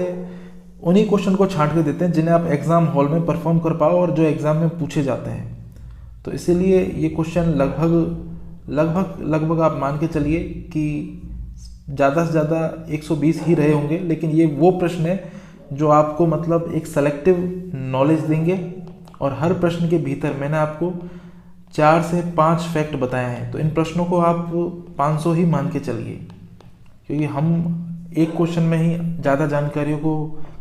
उन्हीं क्वेश्चन को छांट के देते हैं जिन्हें आप एग्ज़ाम हॉल में परफॉर्म कर पाओ और जो एग्ज़ाम में पूछे जाते हैं। तो इसीलिए ये क्वेश्चन लगभग आप मान के चलिए कि ज़्यादा से ज़्यादा 120 ही रहे होंगे। लेकिन ये वो प्रश्न है जो आपको मतलब एक सेलेक्टिव नॉलेज देंगे। और हर प्रश्न के भीतर मैंने आपको 4 से 5 फैक्ट बताए हैं। तो इन प्रश्नों को आप 500 ही मान के चलिए, क्योंकि हम एक क्वेश्चन में ही ज़्यादा जानकारियों को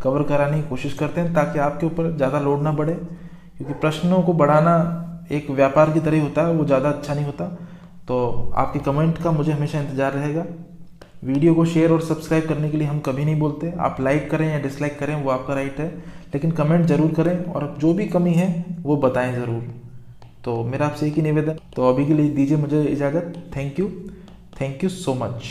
कवर कराने की कोशिश करते हैं ताकि आपके ऊपर ज़्यादा लोड ना बढ़े। क्योंकि प्रश्नों को बढ़ाना एक व्यापार की तरह ही होता है, वो ज़्यादा अच्छा नहीं होता। तो आपके कमेंट का मुझे हमेशा इंतज़ार रहेगा। वीडियो को शेयर और सब्सक्राइब करने के लिए हम कभी नहीं बोलते। आप लाइक करें या डिसलाइक करें वो आपका राइट है, लेकिन कमेंट ज़रूर करें और जो भी कमी है वो बताएं ज़रूर। तो मेरा आपसे एक ही निवेदन। तो अभी के लिए दीजिए मुझे इजाज़त। Thank you so much.